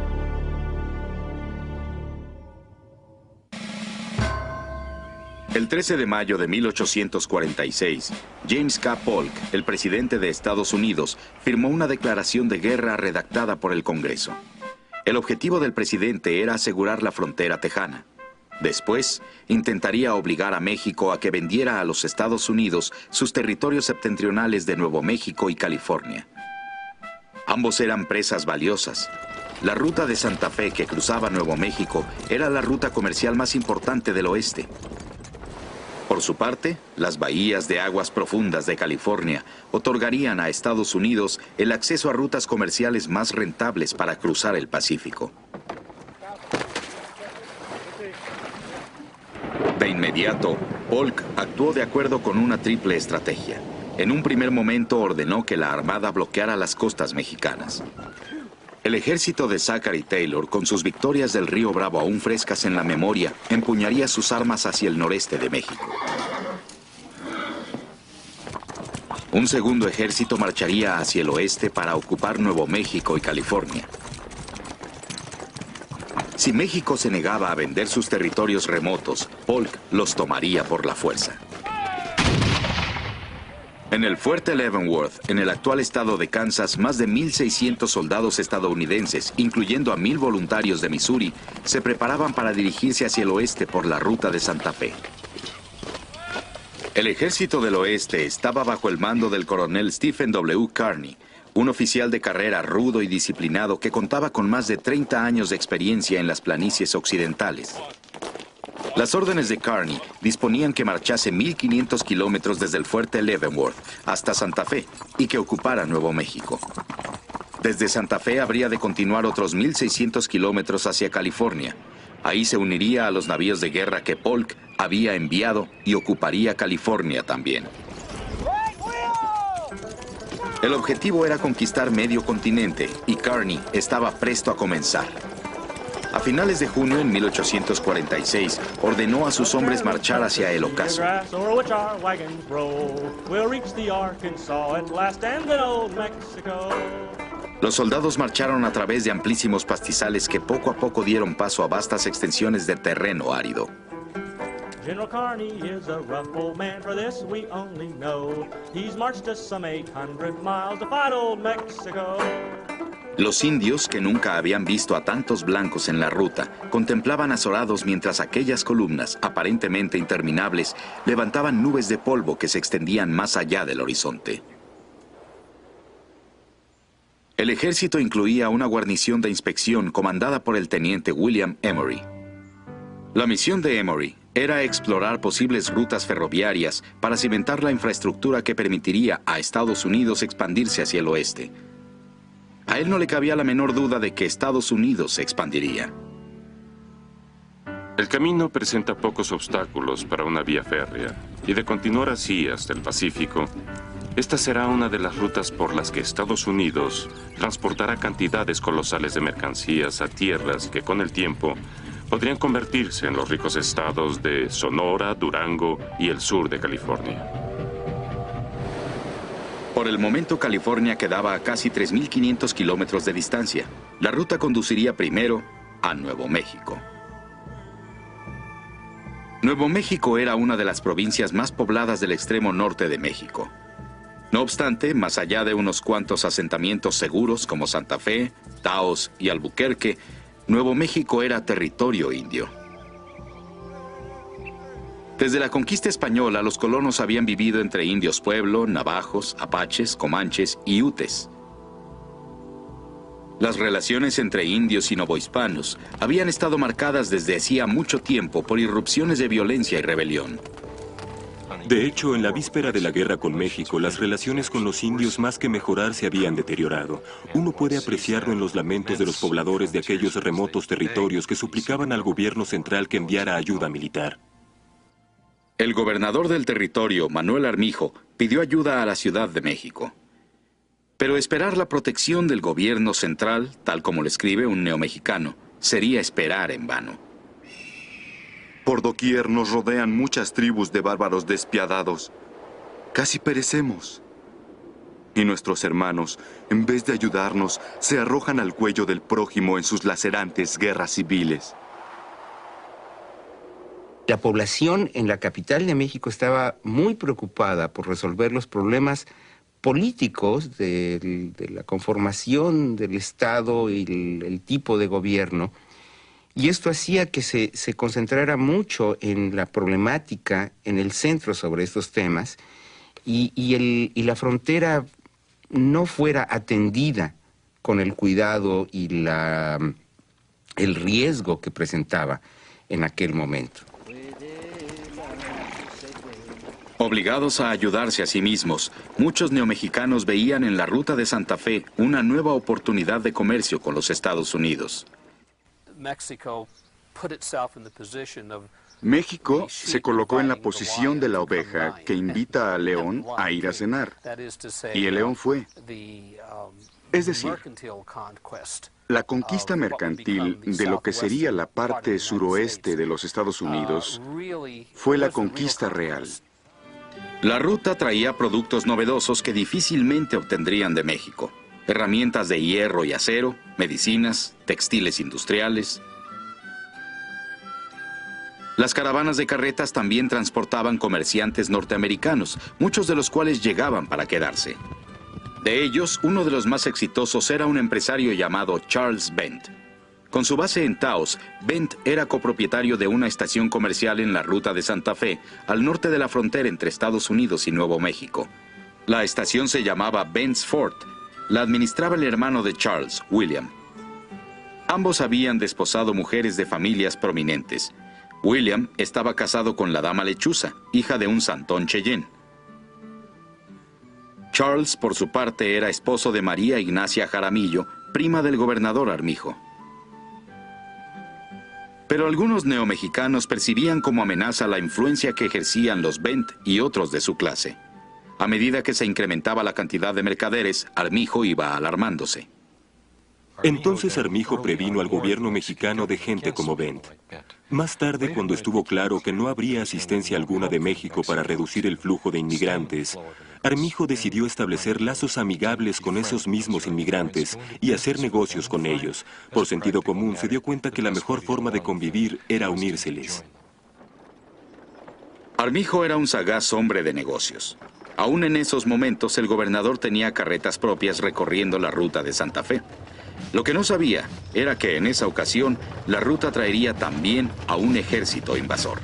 El 13 de mayo de 1846, James K. Polk, el presidente de Estados Unidos, firmó una declaración de guerra redactada por el Congreso. El objetivo del presidente era asegurar la frontera tejana. Después, intentaría obligar a México a que vendiera a los Estados Unidos sus territorios septentrionales de Nuevo México y California. Ambos eran presas valiosas. La ruta de Santa Fe que cruzaba Nuevo México era la ruta comercial más importante del oeste. Por su parte, las bahías de aguas profundas de California otorgarían a Estados Unidos el acceso a rutas comerciales más rentables para cruzar el Pacífico. De inmediato, Polk actuó de acuerdo con una triple estrategia. En un primer momento ordenó que la Armada bloqueara las costas mexicanas. El ejército de Zachary Taylor, con sus victorias del río Bravo aún frescas en la memoria, empuñaría sus armas hacia el noreste de México. Un segundo ejército marcharía hacia el oeste para ocupar Nuevo México y California. Si México se negaba a vender sus territorios remotos, Polk los tomaría por la fuerza. En el fuerte Leavenworth, en el actual estado de Kansas, más de 1,600 soldados estadounidenses, incluyendo a 1,000 voluntarios de Missouri, se preparaban para dirigirse hacia el oeste por la ruta de Santa Fe. El ejército del oeste estaba bajo el mando del coronel Stephen W. Kearny, un oficial de carrera rudo y disciplinado que contaba con más de 30 años de experiencia en las planicies occidentales. Las órdenes de Kearny disponían que marchase 1,500 kilómetros desde el fuerte Leavenworth hasta Santa Fe y que ocupara Nuevo México. Desde Santa Fe habría de continuar otros 1,600 kilómetros hacia California. Ahí se uniría a los navíos de guerra que Polk había enviado y ocuparía California también. El objetivo era conquistar medio continente y Kearny estaba presto a comenzar. A finales de junio, en 1846, ordenó a sus hombres marchar hacia el ocaso. Los soldados marcharon a través de amplísimos pastizales que poco a poco dieron paso a vastas extensiones de terreno árido. General Kearny is a rough old man, for this we only know. He's marched us some 800 miles to fight old Mexico. Los indios, que nunca habían visto a tantos blancos en la ruta, contemplaban azorados mientras aquellas columnas, aparentemente interminables, levantaban nubes de polvo que se extendían más allá del horizonte. El ejército incluía una guarnición de inspección comandada por el teniente William Emory. La misión de Emory era explorar posibles rutas ferroviarias para cimentar la infraestructura que permitiría a Estados Unidos expandirse hacia el oeste. A él no le cabía la menor duda de que Estados Unidos se expandiría. El camino presenta pocos obstáculos para una vía férrea, y de continuar así hasta el Pacífico, esta será una de las rutas por las que Estados Unidos transportará cantidades colosales de mercancías a tierras que con el tiempo podrían convertirse en los ricos estados de Sonora, Durango y el sur de California. Por el momento, California quedaba a casi 3,500 kilómetros de distancia. La ruta conduciría primero a Nuevo México. Nuevo México era una de las provincias más pobladas del extremo norte de México. No obstante, más allá de unos cuantos asentamientos seguros como Santa Fe, Taos y Albuquerque, Nuevo México era territorio indio. Desde la conquista española, los colonos habían vivido entre indios pueblo, navajos, apaches, comanches y utes. Las relaciones entre indios y novohispanos habían estado marcadas desde hacía mucho tiempo por irrupciones de violencia y rebelión. De hecho, en la víspera de la guerra con México, las relaciones con los indios más que mejorar se habían deteriorado. Uno puede apreciarlo en los lamentos de los pobladores de aquellos remotos territorios que suplicaban al gobierno central que enviara ayuda militar. El gobernador del territorio, Manuel Armijo, pidió ayuda a la Ciudad de México. Pero esperar la protección del gobierno central, tal como lo escribe un neomexicano, sería esperar en vano. Por doquier nos rodean muchas tribus de bárbaros despiadados. Casi perecemos. Y nuestros hermanos, en vez de ayudarnos, se arrojan al cuello del prójimo en sus lacerantes guerras civiles. La población en la capital de México estaba muy preocupada por resolver los problemas políticos de la conformación del Estado y el tipo de gobierno. Y esto hacía que se concentrara mucho en la problemática, en el centro sobre estos temas, y la frontera no fuera atendida con el cuidado y el riesgo que presentaba en aquel momento. Obligados a ayudarse a sí mismos, muchos neomexicanos veían en la ruta de Santa Fe una nueva oportunidad de comercio con los Estados Unidos. México se colocó en la posición de la oveja que invita al león a ir a cenar, y el león fue. Es decir, la conquista mercantil de lo que sería la parte suroeste de los Estados Unidos fue la conquista real. La ruta traía productos novedosos que difícilmente obtendrían de México. Herramientas de hierro y acero, medicinas, textiles industriales. Las caravanas de carretas también transportaban comerciantes norteamericanos, muchos de los cuales llegaban para quedarse. De ellos, uno de los más exitosos era un empresario llamado Charles Bent. Con su base en Taos, Bent era copropietario de una estación comercial en la ruta de Santa Fe, al norte de la frontera entre Estados Unidos y Nuevo México. La estación se llamaba Bent's Fort. La administraba el hermano de Charles, William. Ambos habían desposado mujeres de familias prominentes. William estaba casado con la dama Lechuza, hija de un santón Cheyenne. Charles, por su parte, era esposo de María Ignacia Jaramillo, prima del gobernador Armijo. Pero algunos neomexicanos percibían como amenaza la influencia que ejercían los Bent y otros de su clase. A medida que se incrementaba la cantidad de mercaderes, Armijo iba alarmándose. Entonces Armijo previno al gobierno mexicano de gente como Bent. Más tarde, cuando estuvo claro que no habría asistencia alguna de México para reducir el flujo de inmigrantes, Armijo decidió establecer lazos amigables con esos mismos inmigrantes y hacer negocios con ellos. Por sentido común, se dio cuenta que la mejor forma de convivir era unírseles. Armijo era un sagaz hombre de negocios. Aún en esos momentos, el gobernador tenía carretas propias recorriendo la ruta de Santa Fe. Lo que no sabía era que en esa ocasión la ruta traería también a un ejército invasor.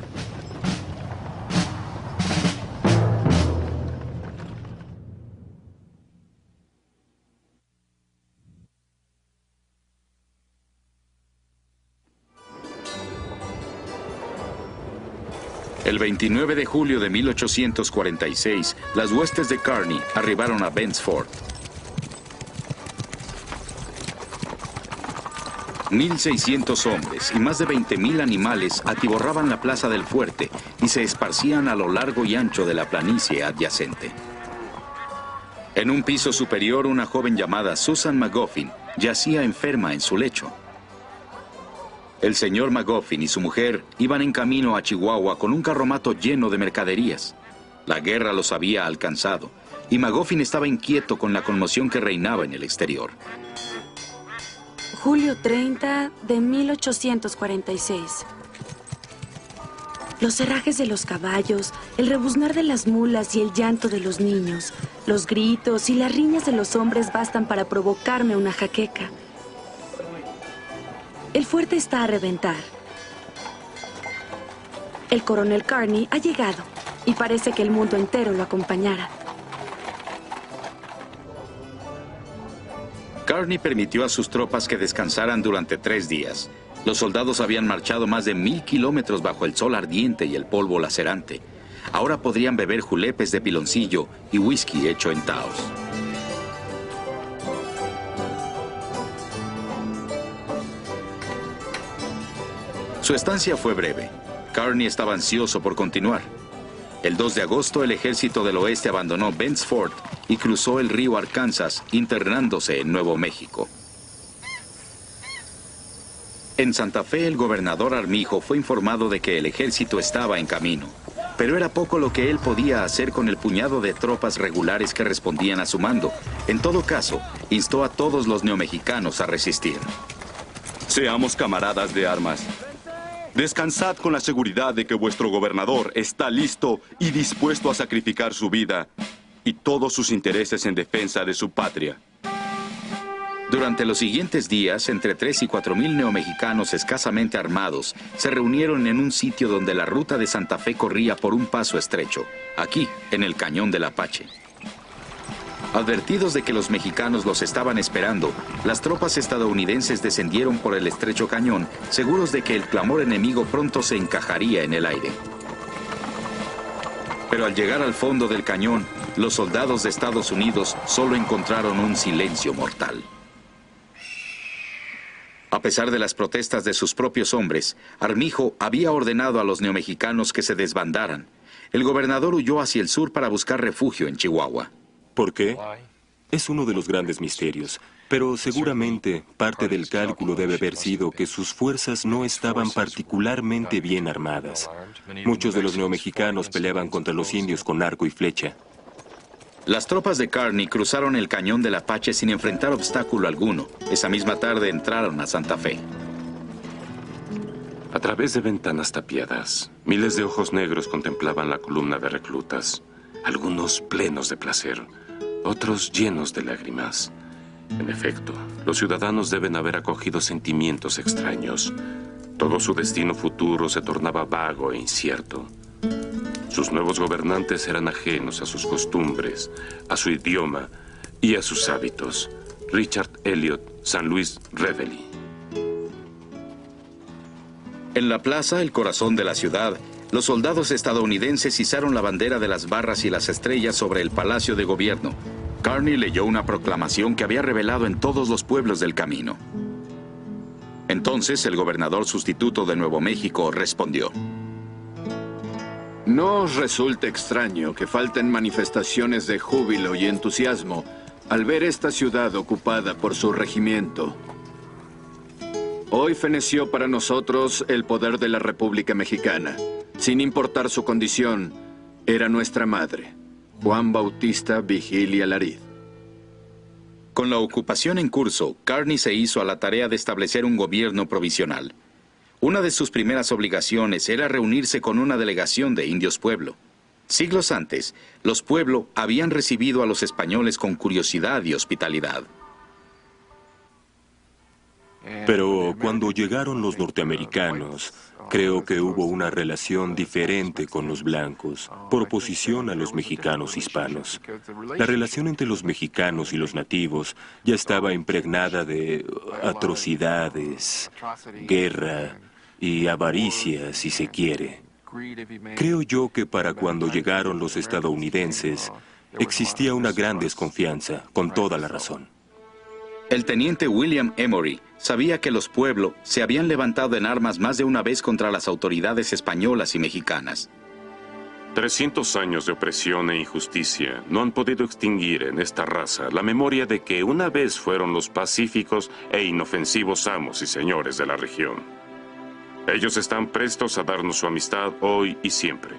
El 29 de julio de 1846, las huestes de Kearny arribaron a Bent's Fort. 1,600 hombres y más de 20,000 animales atiborraban la plaza del fuerte y se esparcían a lo largo y ancho de la planicie adyacente. En un piso superior, una joven llamada Susan McGoffin yacía enferma en su lecho. El señor McGoffin y su mujer iban en camino a Chihuahua con un carromato lleno de mercaderías. La guerra los había alcanzado y McGoffin estaba inquieto con la conmoción que reinaba en el exterior. Julio 30 de 1846. Los herrajes de los caballos, el rebuznar de las mulas y el llanto de los niños, los gritos y las riñas de los hombres bastan para provocarme una jaqueca. El fuerte está a reventar. El coronel Kearny ha llegado y parece que el mundo entero lo acompañará. Kearny permitió a sus tropas que descansaran durante 3 días. Los soldados habían marchado más de 1,000 kilómetros bajo el sol ardiente y el polvo lacerante. Ahora podrían beber julepes de piloncillo y whisky hecho en Taos. Su estancia fue breve. Kearny estaba ansioso por continuar. El 2 de agosto, el ejército del oeste abandonó Bent's Fort y cruzó el río Arkansas, internándose en Nuevo México. En Santa Fe, el gobernador Armijo fue informado de que el ejército estaba en camino, pero era poco lo que él podía hacer con el puñado de tropas regulares que respondían a su mando. En todo caso, instó a todos los neomexicanos a resistir. Seamos camaradas de armas. Descansad con la seguridad de que vuestro gobernador está listo y dispuesto a sacrificar su vida y todos sus intereses en defensa de su patria. Durante los siguientes días, entre 3 y 4 mil neomexicanos escasamente armados se reunieron en un sitio donde la ruta de Santa Fe corría por un paso estrecho, aquí, en el Cañón del Apache. Advertidos de que los mexicanos los estaban esperando, las tropas estadounidenses descendieron por el estrecho cañón, seguros de que el clamor enemigo pronto se encajaría en el aire. Pero al llegar al fondo del cañón, los soldados de Estados Unidos solo encontraron un silencio mortal. A pesar de las protestas de sus propios hombres, Armijo había ordenado a los neomexicanos que se desbandaran. El gobernador huyó hacia el sur para buscar refugio en Chihuahua. ¿Por qué? Es uno de los grandes misterios, pero seguramente parte del cálculo debe haber sido que sus fuerzas no estaban particularmente bien armadas. Muchos de los neomexicanos peleaban contra los indios con arco y flecha. Las tropas de Kearny cruzaron el Cañón del Apache sin enfrentar obstáculo alguno. Esa misma tarde entraron a Santa Fe. A través de ventanas tapiadas, miles de ojos negros contemplaban la columna de reclutas, algunos plenos de placer, otros llenos de lágrimas. En efecto, los ciudadanos deben haber acogido sentimientos extraños. Todo su destino futuro se tornaba vago e incierto. Sus nuevos gobernantes eran ajenos a sus costumbres, a su idioma y a sus hábitos. Richard Elliot, San Luis Reveille. En la plaza, el corazón de la ciudad, los soldados estadounidenses izaron la bandera de las barras y las estrellas sobre el Palacio de Gobierno. Kearny leyó una proclamación que había revelado en todos los pueblos del camino. Entonces, el gobernador sustituto de Nuevo México respondió: No os resulte extraño que falten manifestaciones de júbilo y entusiasmo al ver esta ciudad ocupada por su regimiento. Hoy feneció para nosotros el poder de la República Mexicana. Sin importar su condición, era nuestra madre, Juan Bautista Vigilia Larid. Con la ocupación en curso, Kearny se hizo a la tarea de establecer un gobierno provisional. Una de sus primeras obligaciones era reunirse con una delegación de indios pueblo. Siglos antes, los pueblo habían recibido a los españoles con curiosidad y hospitalidad. Pero cuando llegaron los norteamericanos, creo que hubo una relación diferente con los blancos, por oposición a los mexicanos hispanos. La relación entre los mexicanos y los nativos ya estaba impregnada de atrocidades, guerra y avaricia, si se quiere. Creo yo que para cuando llegaron los estadounidenses, existía una gran desconfianza, con toda la razón. El teniente William Emory sabía que los pueblos se habían levantado en armas más de una vez contra las autoridades españolas y mexicanas. 300 años de opresión e injusticia no han podido extinguir en esta raza la memoria de que una vez fueron los pacíficos e inofensivos amos y señores de la región. Ellos están prestos a darnos su amistad hoy y siempre.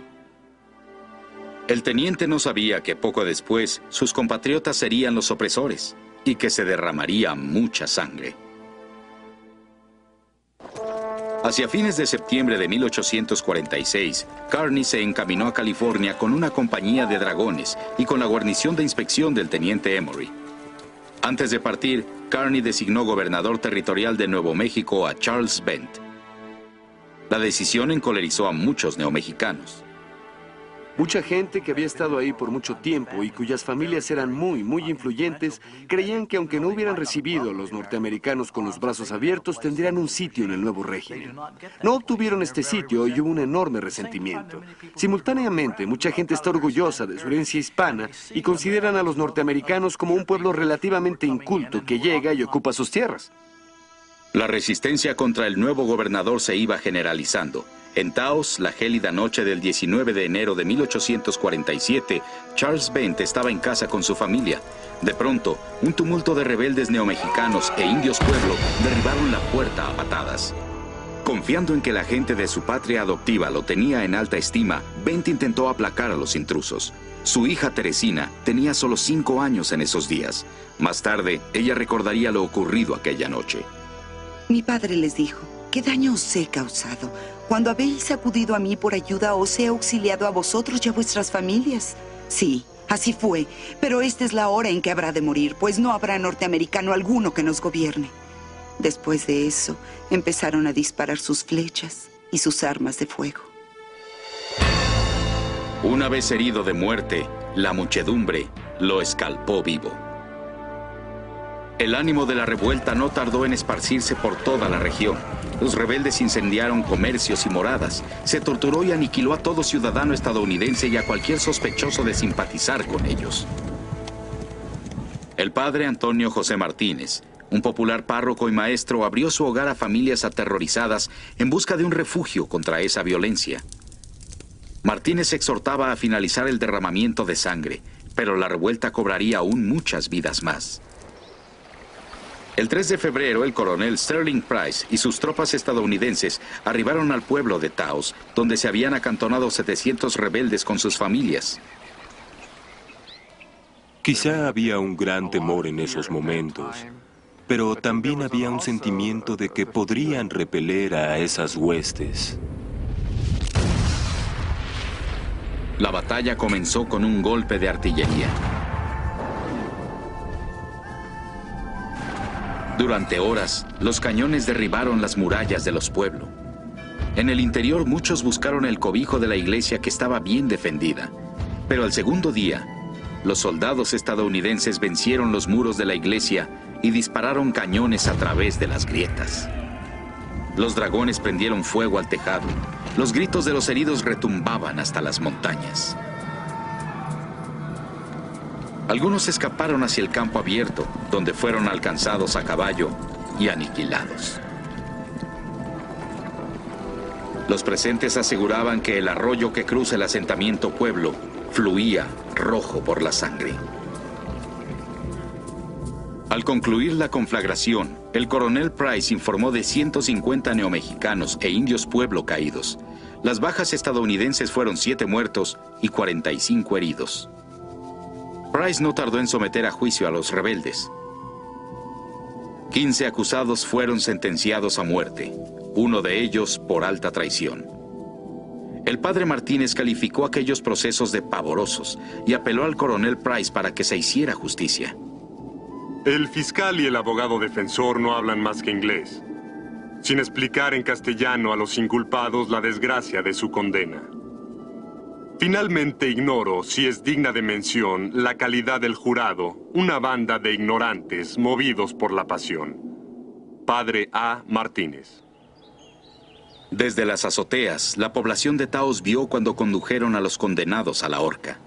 El teniente no sabía que poco después sus compatriotas serían los opresores y que se derramaría mucha sangre. Hacia fines de septiembre de 1846, Kearny se encaminó a California con una compañía de dragones y con la guarnición de inspección del teniente Emory. Antes de partir, Kearny designó gobernador territorial de Nuevo México a Charles Bent. La decisión encolerizó a muchos neomexicanos. Mucha gente que había estado ahí por mucho tiempo y cuyas familias eran muy influyentes, creían que aunque no hubieran recibido a los norteamericanos con los brazos abiertos, tendrían un sitio en el nuevo régimen. No obtuvieron este sitio y hubo un enorme resentimiento. Simultáneamente, mucha gente está orgullosa de su herencia hispana y consideran a los norteamericanos como un pueblo relativamente inculto que llega y ocupa sus tierras. La resistencia contra el nuevo gobernador se iba generalizando. En Taos, la gélida noche del 19 de enero de 1847, Charles Bent estaba en casa con su familia. De pronto, un tumulto de rebeldes neomexicanos e indios pueblo derribaron la puerta a patadas. Confiando en que la gente de su patria adoptiva lo tenía en alta estima, Bent intentó aplacar a los intrusos. Su hija Teresina tenía solo 5 años en esos días. Más tarde, ella recordaría lo ocurrido aquella noche. Mi padre les dijo: ¿qué daño os he causado? Cuando habéis acudido a mí por ayuda, os he auxiliado a vosotros y a vuestras familias. Sí, así fue, pero esta es la hora en que habrá de morir, pues no habrá norteamericano alguno que nos gobierne. Después de eso, empezaron a disparar sus flechas y sus armas de fuego. Una vez herido de muerte, la muchedumbre lo escalpó vivo. El ánimo de la revuelta no tardó en esparcirse por toda la región. Los rebeldes incendiaron comercios y moradas. Se torturó y aniquiló a todo ciudadano estadounidense y a cualquier sospechoso de simpatizar con ellos. El padre Antonio José Martínez, un popular párroco y maestro, abrió su hogar a familias aterrorizadas en busca de un refugio contra esa violencia. Martínez exhortaba a finalizar el derramamiento de sangre, pero la revuelta cobraría aún muchas vidas más. El 3 de febrero, el coronel Sterling Price y sus tropas estadounidenses arribaron al pueblo de Taos, donde se habían acantonado 700 rebeldes con sus familias. Quizá había un gran temor en esos momentos, pero también había un sentimiento de que podrían repeler a esas huestes. La batalla comenzó con un golpe de artillería. Durante horas, los cañones derribaron las murallas de los pueblos. En el interior, muchos buscaron el cobijo de la iglesia, que estaba bien defendida. Pero al segundo día, los soldados estadounidenses vencieron los muros de la iglesia y dispararon cañones a través de las grietas. Los dragones prendieron fuego al tejado. Los gritos de los heridos retumbaban hasta las montañas. Algunos escaparon hacia el campo abierto, donde fueron alcanzados a caballo y aniquilados. Los presentes aseguraban que el arroyo que cruza el asentamiento pueblo fluía rojo por la sangre. Al concluir la conflagración, el coronel Price informó de 150 neomexicanos e indios pueblo caídos. Las bajas estadounidenses fueron 7 muertos y 45 heridos. Price no tardó en someter a juicio a los rebeldes. 15 acusados fueron sentenciados a muerte, uno de ellos por alta traición. El padre Martínez calificó aquellos procesos de pavorosos y apeló al coronel Price para que se hiciera justicia. El fiscal y el abogado defensor no hablan más que inglés, sin explicar en castellano a los inculpados la desgracia de su condena. Finalmente ignoro si es digna de mención la calidad del jurado, una banda de ignorantes movidos por la pasión. Padre A. Martínez. Desde las azoteas, la población de Taos vio cuando condujeron a los condenados a la horca.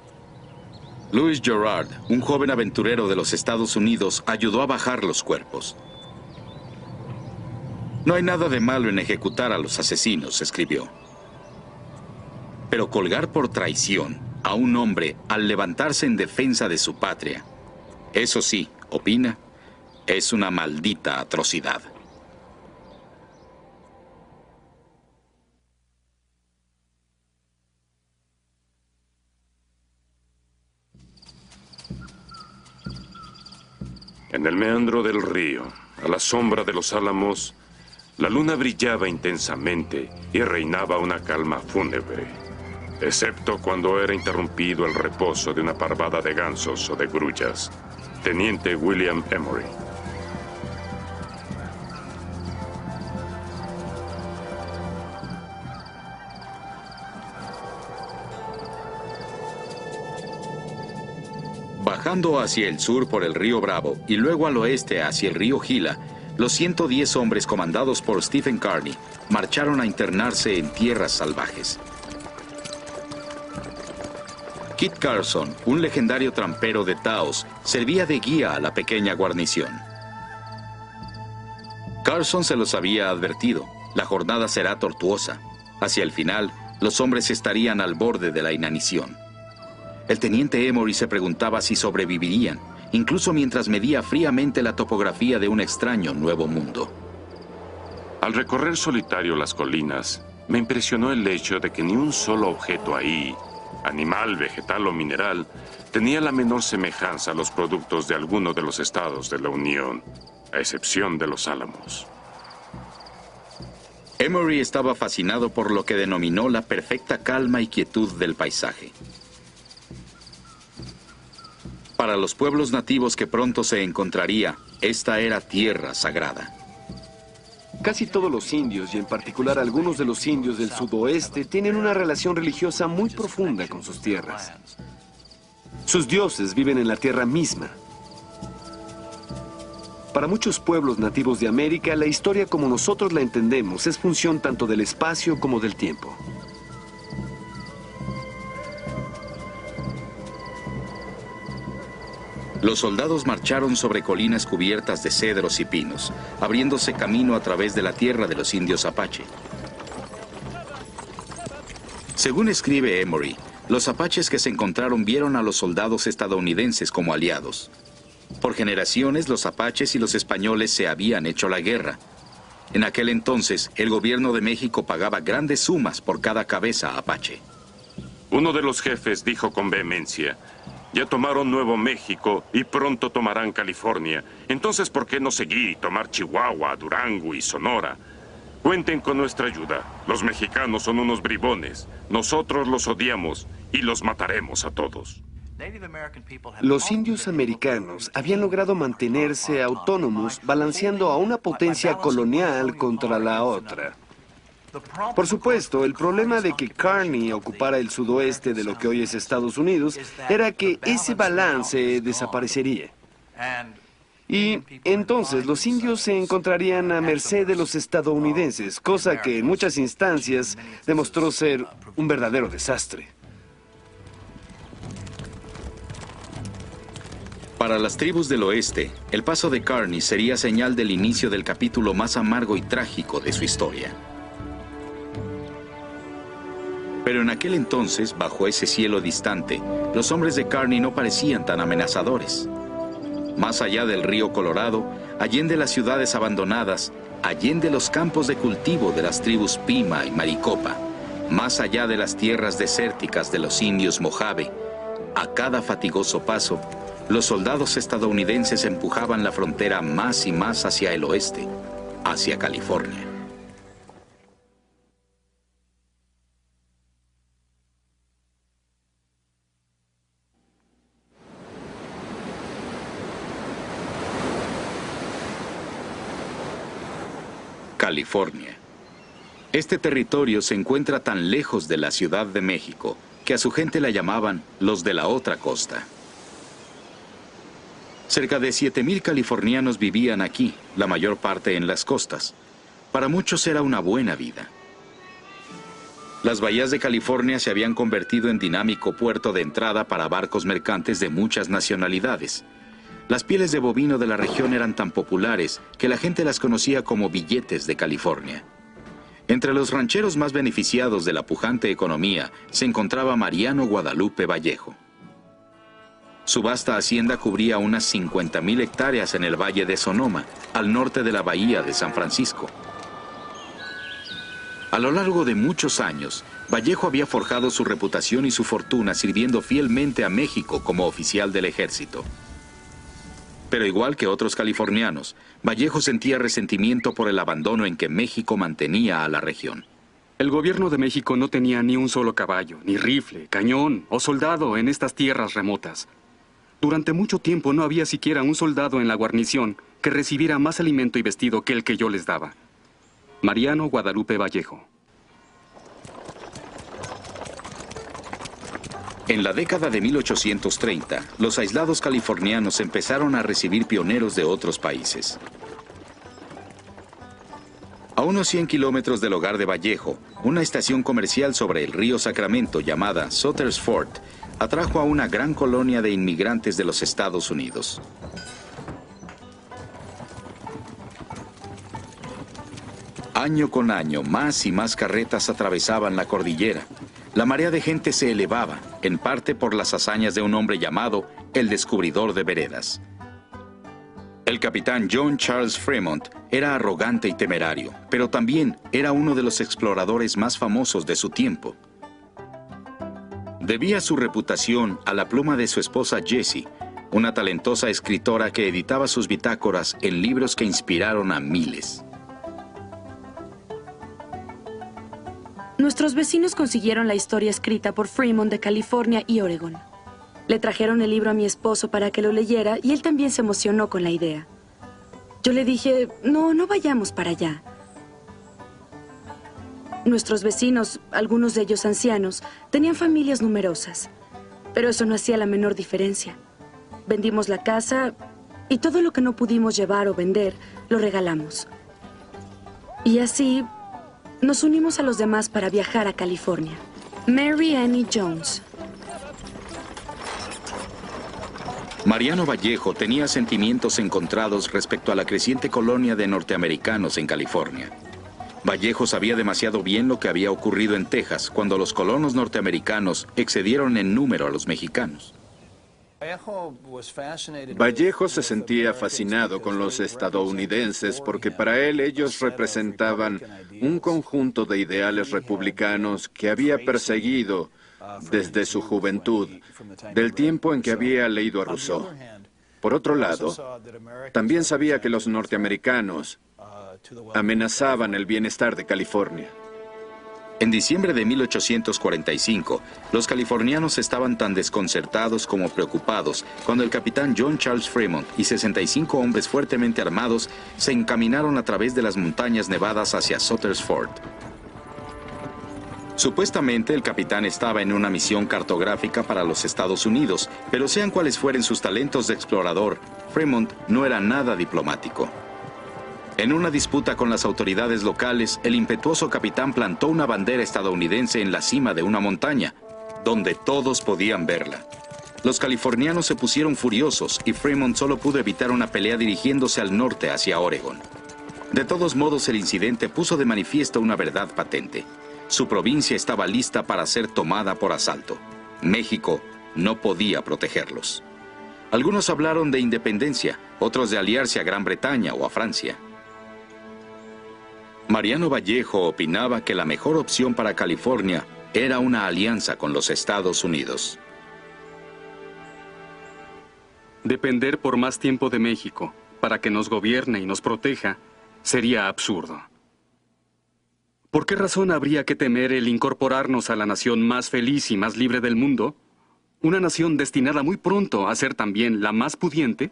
Louis Gerard, un joven aventurero de los Estados Unidos, ayudó a bajar los cuerpos. No hay nada de malo en ejecutar a los asesinos, escribió. Pero colgar por traición a un hombre al levantarse en defensa de su patria, eso sí, opina, es una maldita atrocidad. En el meandro del río, a la sombra de los álamos, la luna brillaba intensamente y reinaba una calma fúnebre, excepto cuando era interrumpido el reposo de una parvada de gansos o de grullas. Teniente William Emory. Bajando hacia el sur por el río Bravo y luego al oeste hacia el río Gila, los 110 hombres comandados por Stephen Kearny marcharon a internarse en tierras salvajes. Kit Carson, un legendario trampero de Taos, servía de guía a la pequeña guarnición. Carson se los había advertido: la jornada será tortuosa. Hacia el final, los hombres estarían al borde de la inanición. El teniente Emory se preguntaba si sobrevivirían, incluso mientras medía fríamente la topografía de un extraño nuevo mundo. Al recorrer solitario las colinas, me impresionó el hecho de que ni un solo objeto ahí, animal, vegetal o mineral, tenía la menor semejanza a los productos de alguno de los estados de la Unión, a excepción de los álamos. Emory estaba fascinado por lo que denominó la perfecta calma y quietud del paisaje. Para los pueblos nativos que pronto se encontraría, esta era tierra sagrada. Casi todos los indios, y en particular algunos de los indios del sudoeste, tienen una relación religiosa muy profunda con sus tierras. Sus dioses viven en la tierra misma. Para muchos pueblos nativos de América, la historia como nosotros la entendemos es función tanto del espacio como del tiempo. Los soldados marcharon sobre colinas cubiertas de cedros y pinos, abriéndose camino a través de la tierra de los indios apache. Según escribe Emory, los apaches que se encontraron vieron a los soldados estadounidenses como aliados. Por generaciones, los apaches y los españoles se habían hecho la guerra. En aquel entonces, el gobierno de México pagaba grandes sumas por cada cabeza apache. Uno de los jefes dijo con vehemencia: ya tomaron Nuevo México y pronto tomarán California. Entonces, ¿por qué no seguir y tomar Chihuahua, Durango y Sonora? Cuenten con nuestra ayuda. Los mexicanos son unos bribones. Nosotros los odiamos y los mataremos a todos. Los indios americanos habían logrado mantenerse autónomos, balanceando a una potencia colonial contra la otra. Por supuesto, el problema de que Kearny ocupara el sudoeste de lo que hoy es Estados Unidos era que ese balance desaparecería. Y entonces los indios se encontrarían a merced de los estadounidenses, cosa que en muchas instancias demostró ser un verdadero desastre. Para las tribus del oeste, el paso de Kearny sería señal del inicio del capítulo más amargo y trágico de su historia. Pero en aquel entonces, bajo ese cielo distante, los hombres de Kearny no parecían tan amenazadores. Más allá del río Colorado, allende las ciudades abandonadas, allende los campos de cultivo de las tribus Pima y Maricopa, más allá de las tierras desérticas de los indios Mojave, a cada fatigoso paso, los soldados estadounidenses empujaban la frontera más y más hacia el oeste, hacia California. California. Este territorio se encuentra tan lejos de la Ciudad de México que a su gente la llamaban los de la otra costa. Cerca de 7,000 californianos vivían aquí, la mayor parte en las costas. Para muchos era una buena vida. Las bahías de California se habían convertido en dinámico puerto de entrada para barcos mercantes de muchas nacionalidades. Las pieles de bovino de la región eran tan populares que la gente las conocía como billetes de California. Entre los rancheros más beneficiados de la pujante economía se encontraba Mariano Guadalupe Vallejo. Su vasta hacienda cubría unas 50,000 hectáreas en el Valle de Sonoma, al norte de la bahía de San Francisco. A lo largo de muchos años, Vallejo había forjado su reputación y su fortuna sirviendo fielmente a México como oficial del ejército. Pero igual que otros californianos, Vallejo sentía resentimiento por el abandono en que México mantenía a la región. El gobierno de México no tenía ni un solo caballo, ni rifle, cañón o soldado en estas tierras remotas. Durante mucho tiempo no había siquiera un soldado en la guarnición que recibiera más alimento y vestido que el que yo les daba. Mariano Guadalupe Vallejo. En la década de 1830, los aislados californianos empezaron a recibir pioneros de otros países. A unos 100 kilómetros del hogar de Vallejo, una estación comercial sobre el río Sacramento llamada Sutter's Fort atrajo a una gran colonia de inmigrantes de los Estados Unidos. Año con año, más y más carretas atravesaban la cordillera. La marea de gente se elevaba, en parte por las hazañas de un hombre llamado el descubridor de veredas. El capitán John Charles Fremont era arrogante y temerario, pero también era uno de los exploradores más famosos de su tiempo. Debía su reputación a la pluma de su esposa Jessie, una talentosa escritora que editaba sus bitácoras en libros que inspiraron a miles. Nuestros vecinos consiguieron la historia escrita por Fremont de California y Oregón. Le trajeron el libro a mi esposo para que lo leyera y él también se emocionó con la idea. Yo le dije, no vayamos para allá. Nuestros vecinos, algunos de ellos ancianos, tenían familias numerosas, pero eso no hacía la menor diferencia. Vendimos la casa y todo lo que no pudimos llevar o vender, lo regalamos. Y así nos unimos a los demás para viajar a California. Mary Annie Jones. Mariano Vallejo tenía sentimientos encontrados respecto a la creciente colonia de norteamericanos en California. Vallejo sabía demasiado bien lo que había ocurrido en Texas cuando los colonos norteamericanos excedieron en número a los mexicanos. Vallejo se sentía fascinado con los estadounidenses porque para él ellos representaban un conjunto de ideales republicanos que había perseguido desde su juventud, del tiempo en que había leído a Rousseau. Por otro lado, también sabía que los norteamericanos amenazaban el bienestar de California. En diciembre de 1845, los californianos estaban tan desconcertados como preocupados cuando el capitán John Charles Fremont y 65 hombres fuertemente armados se encaminaron a través de las montañas nevadas hacia Sutter's Fort. Supuestamente el capitán estaba en una misión cartográfica para los Estados Unidos, pero sean cuales fueren sus talentos de explorador, Fremont no era nada diplomático. En una disputa con las autoridades locales, el impetuoso capitán plantó una bandera estadounidense en la cima de una montaña, donde todos podían verla. Los californianos se pusieron furiosos y Fremont solo pudo evitar una pelea dirigiéndose al norte hacia Oregón. De todos modos, el incidente puso de manifiesto una verdad patente. Su provincia estaba lista para ser tomada por asalto. México no podía protegerlos. Algunos hablaron de independencia, otros de aliarse a Gran Bretaña o a Francia. Mariano Vallejo opinaba que la mejor opción para California era una alianza con los Estados Unidos. Depender por más tiempo de México para que nos gobierne y nos proteja sería absurdo. ¿Por qué razón habría que temer el incorporarnos a la nación más feliz y más libre del mundo? ¿Una nación destinada muy pronto a ser también la más pudiente?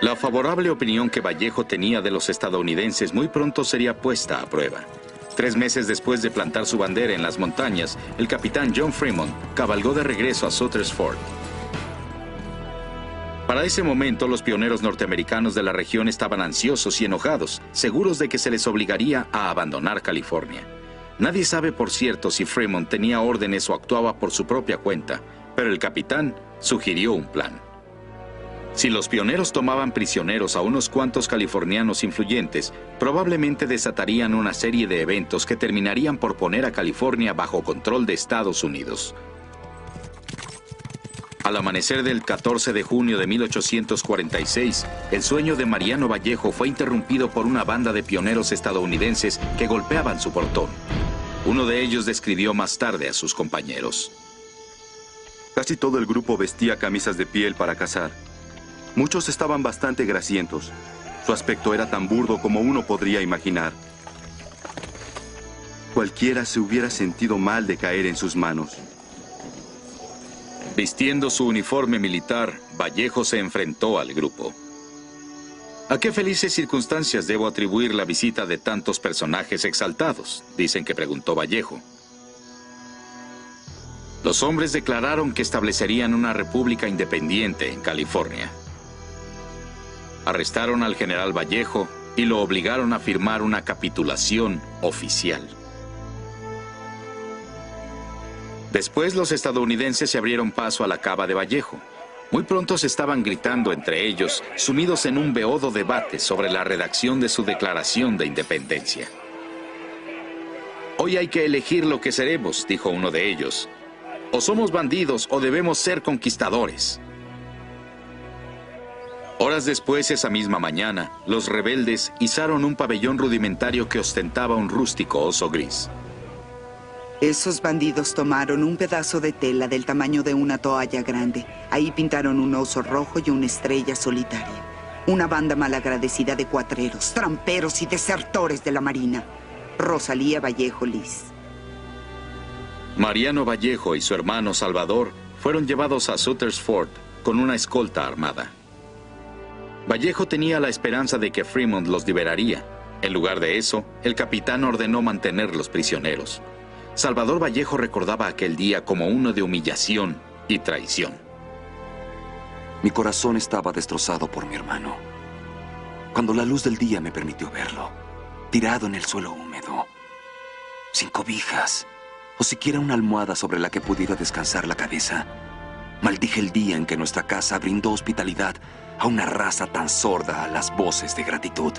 La favorable opinión que Vallejo tenía de los estadounidenses muy pronto sería puesta a prueba. 3 meses después de plantar su bandera en las montañas, el capitán John Fremont cabalgó de regreso a Sutter's Fort. Para ese momento, los pioneros norteamericanos de la región estaban ansiosos y enojados, seguros de que se les obligaría a abandonar California. Nadie sabe por cierto si Fremont tenía órdenes o actuaba por su propia cuenta, pero el capitán sugirió un plan. Si los pioneros tomaban prisioneros a unos cuantos californianos influyentes, probablemente desatarían una serie de eventos que terminarían por poner a California bajo control de Estados Unidos. Al amanecer del 14 de junio de 1846, el sueño de Mariano Vallejo fue interrumpido por una banda de pioneros estadounidenses que golpeaban su portón. Uno de ellos describió más tarde a sus compañeros. Casi todo el grupo vestía camisas de piel para cazar. Muchos estaban bastante grasientos. Su aspecto era tan burdo como uno podría imaginar. Cualquiera se hubiera sentido mal de caer en sus manos. Vistiendo su uniforme militar, Vallejo se enfrentó al grupo. ¿A qué felices circunstancias debo atribuir la visita de tantos personajes exaltados?, dicen que preguntó Vallejo. Los hombres declararon que establecerían una república independiente en California. Arrestaron al general Vallejo y lo obligaron a firmar una capitulación oficial. Después los estadounidenses se abrieron paso a la cava de Vallejo. Muy pronto se estaban gritando entre ellos, sumidos en un beodo debate sobre la redacción de su Declaración de Independencia. Hoy hay que elegir lo que seremos, dijo uno de ellos. O somos bandidos o debemos ser conquistadores. Horas después, esa misma mañana, los rebeldes izaron un pabellón rudimentario que ostentaba un rústico oso gris. Esos bandidos tomaron un pedazo de tela del tamaño de una toalla grande. Ahí pintaron un oso rojo y una estrella solitaria. Una banda malagradecida de cuatreros, tramperos y desertores de la Marina. Rosalía Vallejo Liz. Mariano Vallejo y su hermano Salvador fueron llevados a Sutter's Fort con una escolta armada. Vallejo tenía la esperanza de que Fremont los liberaría. En lugar de eso, el capitán ordenó mantenerlos prisioneros. Salvador Vallejo recordaba aquel día como uno de humillación y traición. Mi corazón estaba destrozado por mi hermano. Cuando la luz del día me permitió verlo, tirado en el suelo húmedo, sin cobijas, o siquiera una almohada sobre la que pudiera descansar la cabeza, maldije el día en que nuestra casa brindó hospitalidad a una raza tan sorda a las voces de gratitud,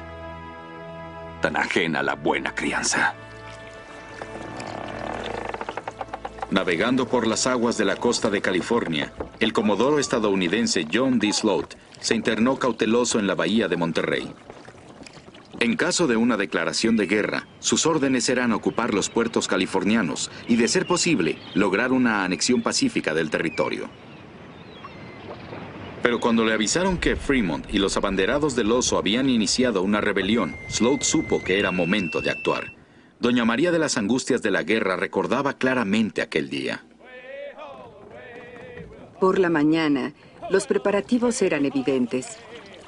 tan ajena a la buena crianza. Navegando por las aguas de la costa de California, el comodoro estadounidense John D. Sloat se internó cauteloso en la bahía de Monterrey. En caso de una declaración de guerra, sus órdenes eran ocupar los puertos californianos y, de ser posible, lograr una anexión pacífica del territorio. Pero cuando le avisaron que Fremont y los abanderados del Oso habían iniciado una rebelión, Sloat supo que era momento de actuar. Doña María de las Angustias de la Guerra recordaba claramente aquel día. Por la mañana, los preparativos eran evidentes.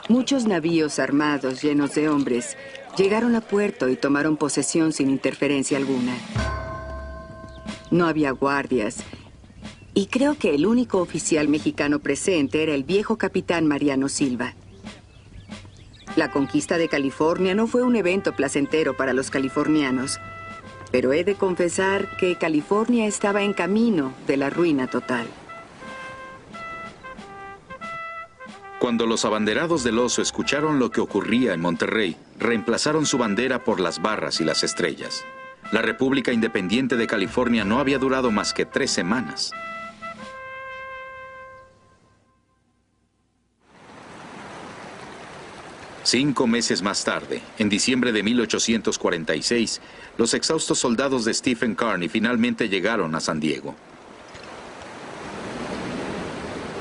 Muchos navíos armados llenos de hombres llegaron a puerto y tomaron posesión sin interferencia alguna. No había guardias, y creo que el único oficial mexicano presente era el viejo capitán Mariano Silva. La conquista de California no fue un evento placentero para los californianos, pero he de confesar que California estaba en camino de la ruina total. Cuando los abanderados del Oso escucharon lo que ocurría en Monterrey, reemplazaron su bandera por las barras y las estrellas. La República Independiente de California no había durado más que 3 semanas. Cinco meses más tarde, en diciembre de 1846, los exhaustos soldados de Stephen Kearny finalmente llegaron a San Diego.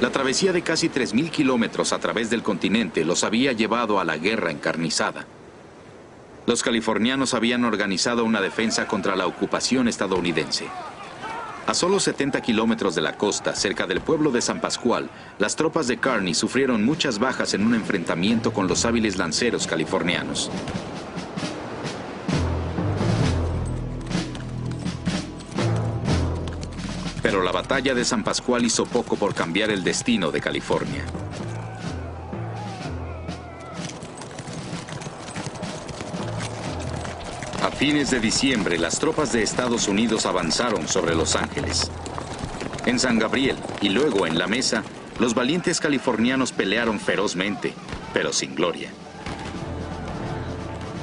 La travesía de casi 3.000 kilómetros a través del continente los había llevado a la guerra encarnizada. Los californianos habían organizado una defensa contra la ocupación estadounidense. A solo 70 kilómetros de la costa, cerca del pueblo de San Pascual, las tropas de Kearny sufrieron muchas bajas en un enfrentamiento con los hábiles lanceros californianos. Pero la batalla de San Pascual hizo poco por cambiar el destino de California. A fines de diciembre, las tropas de Estados Unidos avanzaron sobre Los Ángeles. En San Gabriel y luego en La Mesa, los valientes californianos pelearon ferozmente, pero sin gloria.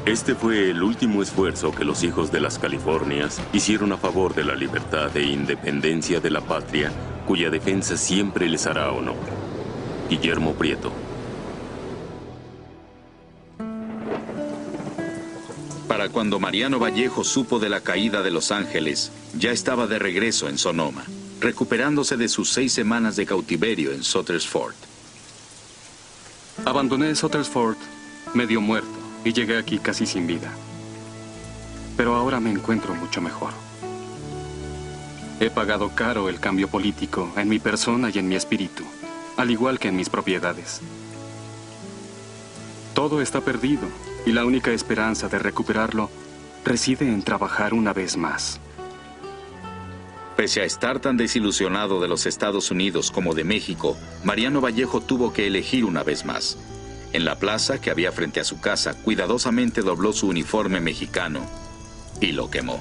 Este fue el último esfuerzo que los hijos de las Californias hicieron a favor de la libertad e independencia de la patria, cuya defensa siempre les hará honor. Guillermo Prieto. Para cuando Mariano Vallejo supo de la caída de Los Ángeles, ya estaba de regreso en Sonoma, recuperándose de sus 6 semanas de cautiverio en Sutter's Fort. Abandoné Sutter's Fort medio muerto y llegué aquí casi sin vida. Pero ahora me encuentro mucho mejor. He pagado caro el cambio político en mi persona y en mi espíritu, al igual que en mis propiedades. Todo está perdido y la única esperanza de recuperarlo reside en trabajar una vez más. Pese a estar tan desilusionado de los Estados Unidos como de México, Mariano Vallejo tuvo que elegir una vez más. En la plaza que había frente a su casa, cuidadosamente dobló su uniforme mexicano y lo quemó.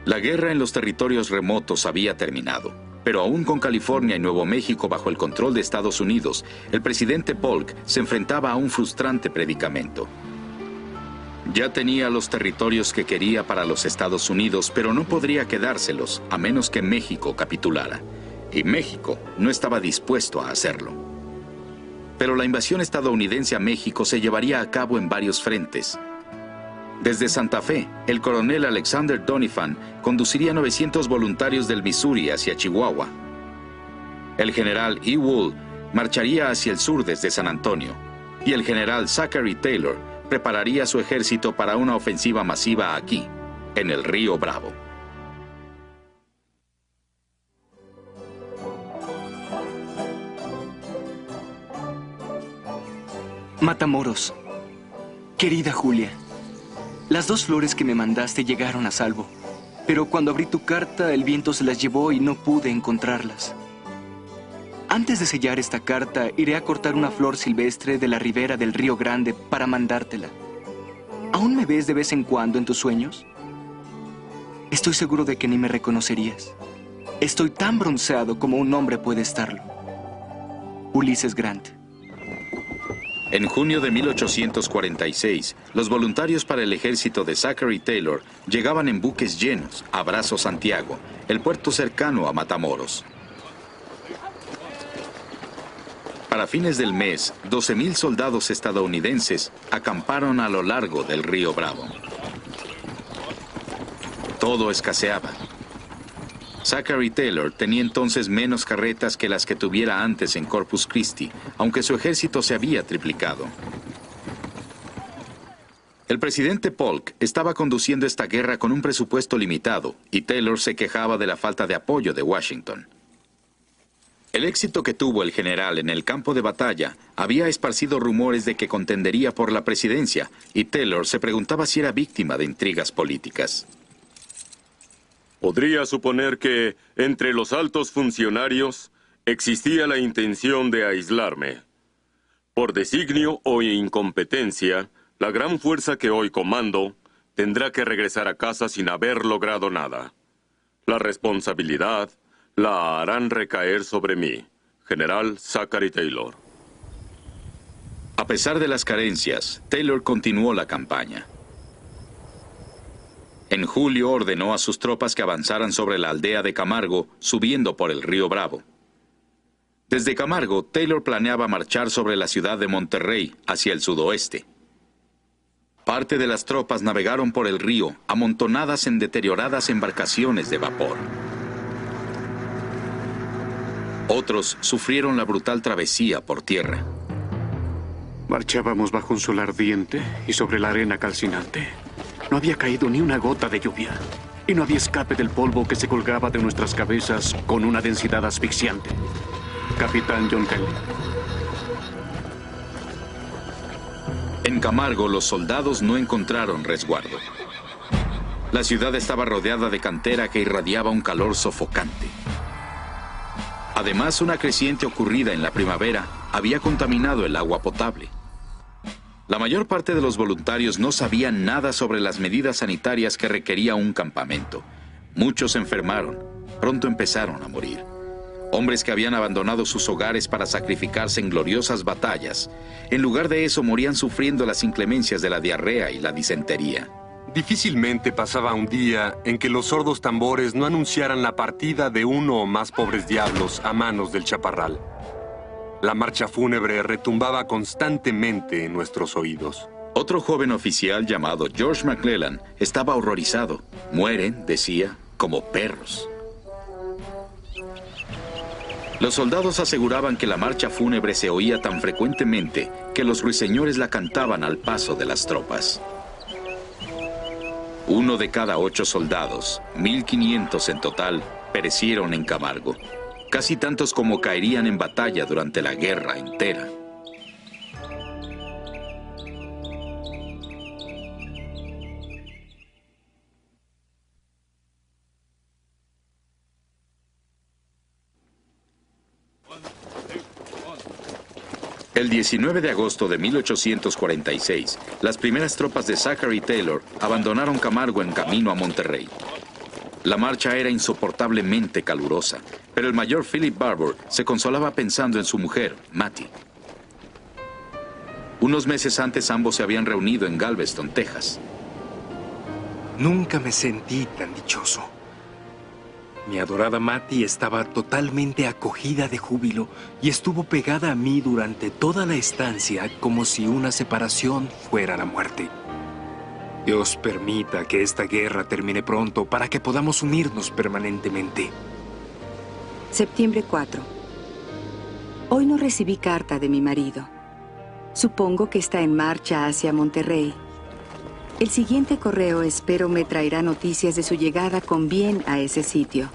La guerra en los territorios remotos había terminado, pero aún con California y Nuevo México bajo el control de Estados Unidos, el presidente Polk se enfrentaba a un frustrante predicamento. Ya tenía los territorios que quería para los Estados Unidos, pero no podría quedárselos a menos que México capitulara. Y México no estaba dispuesto a hacerlo. Pero la invasión estadounidense a México se llevaría a cabo en varios frentes. Desde Santa Fe, el coronel Alexander Doniphan conduciría 900 voluntarios del Missouri hacia Chihuahua. El general E. Wool marcharía hacia el sur desde San Antonio, y el general Zachary Taylor prepararía su ejército para una ofensiva masiva aquí, en el río Bravo. Matamoros. Querida Julia, las 2 flores que me mandaste llegaron a salvo, pero cuando abrí tu carta el viento se las llevó y no pude encontrarlas. Antes de sellar esta carta, iré a cortar una flor silvestre de la ribera del Río Grande para mandártela. ¿Aún me ves de vez en cuando en tus sueños? Estoy seguro de que ni me reconocerías. Estoy tan bronceado como un hombre puede estarlo. Ulises Grant. En junio de 1846, los voluntarios para el ejército de Zachary Taylor llegaban en buques llenos a Brazo Santiago, el puerto cercano a Matamoros. Para fines del mes, 12,000 soldados estadounidenses acamparon a lo largo del río Bravo. Todo escaseaba. Zachary Taylor tenía entonces menos carretas que las que tuviera antes en Corpus Christi, aunque su ejército se había triplicado. El presidente Polk estaba conduciendo esta guerra con un presupuesto limitado, y Taylor se quejaba de la falta de apoyo de Washington. El éxito que tuvo el general en el campo de batalla había esparcido rumores de que contendería por la presidencia, y Taylor se preguntaba si era víctima de intrigas políticas. Podría suponer que, entre los altos funcionarios, existía la intención de aislarme. Por designio o incompetencia, la gran fuerza que hoy comando tendrá que regresar a casa sin haber logrado nada. La responsabilidad la harán recaer sobre mí, General Zachary Taylor. A pesar de las carencias, Taylor continuó la campaña. En julio ordenó a sus tropas que avanzaran sobre la aldea de Camargo, subiendo por el río Bravo. Desde Camargo, Taylor planeaba marchar sobre la ciudad de Monterrey, hacia el sudoeste. Parte de las tropas navegaron por el río, amontonadas en deterioradas embarcaciones de vapor. Otros sufrieron la brutal travesía por tierra. Marchábamos bajo un sol ardiente y sobre la arena calcinante. No había caído ni una gota de lluvia, y no había escape del polvo que se colgaba de nuestras cabezas con una densidad asfixiante. Capitán John Kelly. En Camargo, los soldados no encontraron resguardo. La ciudad estaba rodeada de cantera que irradiaba un calor sofocante. Además, una creciente ocurrida en la primavera había contaminado el agua potable. La mayor parte de los voluntarios no sabían nada sobre las medidas sanitarias que requería un campamento. Muchos se enfermaron. Pronto empezaron a morir. Hombres que habían abandonado sus hogares para sacrificarse en gloriosas batallas. En lugar de eso, morían sufriendo las inclemencias de la diarrea y la disentería. Difícilmente pasaba un día en que los sordos tambores no anunciaran la partida de uno o más pobres diablos a manos del chaparral. La marcha fúnebre retumbaba constantemente en nuestros oídos. Otro joven oficial llamado George McClellan estaba horrorizado. Mueren, decía, como perros. Los soldados aseguraban que la marcha fúnebre se oía tan frecuentemente que los ruiseñores la cantaban al paso de las tropas. 1 de cada 8 soldados, 1,500 en total, perecieron en Camargo. Casi tantos como caerían en batalla durante la guerra entera. El 19 de agosto de 1846, las primeras tropas de Zachary Taylor abandonaron Camargo en camino a Monterrey. La marcha era insoportablemente calurosa, pero el mayor Philip Barbour se consolaba pensando en su mujer, Mattie. Unos meses antes ambos se habían reunido en Galveston, Texas. Nunca me sentí tan dichoso. Mi adorada Mattie estaba totalmente acogida de júbilo y estuvo pegada a mí durante toda la estancia como si una separación fuera la muerte. Dios permita que esta guerra termine pronto para que podamos unirnos permanentemente. Septiembre 4. Hoy no recibí carta de mi marido. Supongo que está en marcha hacia Monterrey. El siguiente correo espero me traerá noticias de su llegada con bien a ese sitio.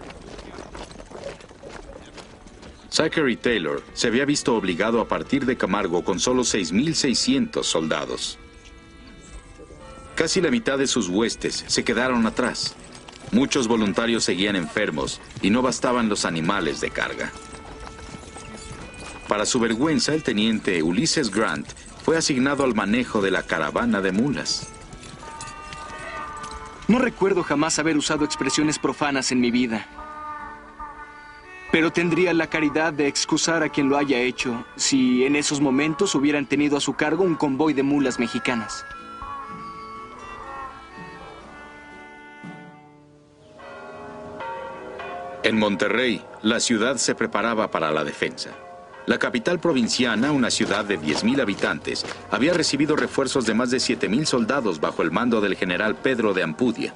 Zachary Taylor se había visto obligado a partir de Camargo con solo 6,600 soldados. Casi la mitad de sus huestes se quedaron atrás. Muchos voluntarios seguían enfermos y no bastaban los animales de carga. Para su vergüenza, el teniente Ulysses Grant fue asignado al manejo de la caravana de mulas. No recuerdo jamás haber usado expresiones profanas en mi vida. Pero tendría la caridad de excusar a quien lo haya hecho si en esos momentos hubieran tenido a su cargo un convoy de mulas mexicanas. En Monterrey, la ciudad se preparaba para la defensa. La capital provinciana, una ciudad de 10,000 habitantes, había recibido refuerzos de más de 7,000 soldados bajo el mando del general Pedro de Ampudia.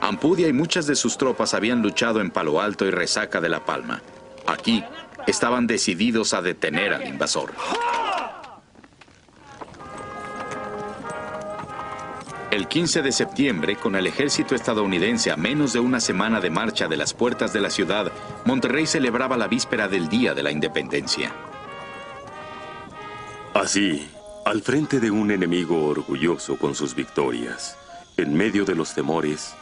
Ampudia y muchas de sus tropas habían luchado en Palo Alto y Resaca de la Palma. Aquí, estaban decididos a detener al invasor. El 15 de septiembre, con el ejército estadounidense a menos de una semana de marcha de las puertas de la ciudad, Monterrey celebraba la víspera del Día de la Independencia. Así, al frente de un enemigo orgulloso con sus victorias, en medio de los temores,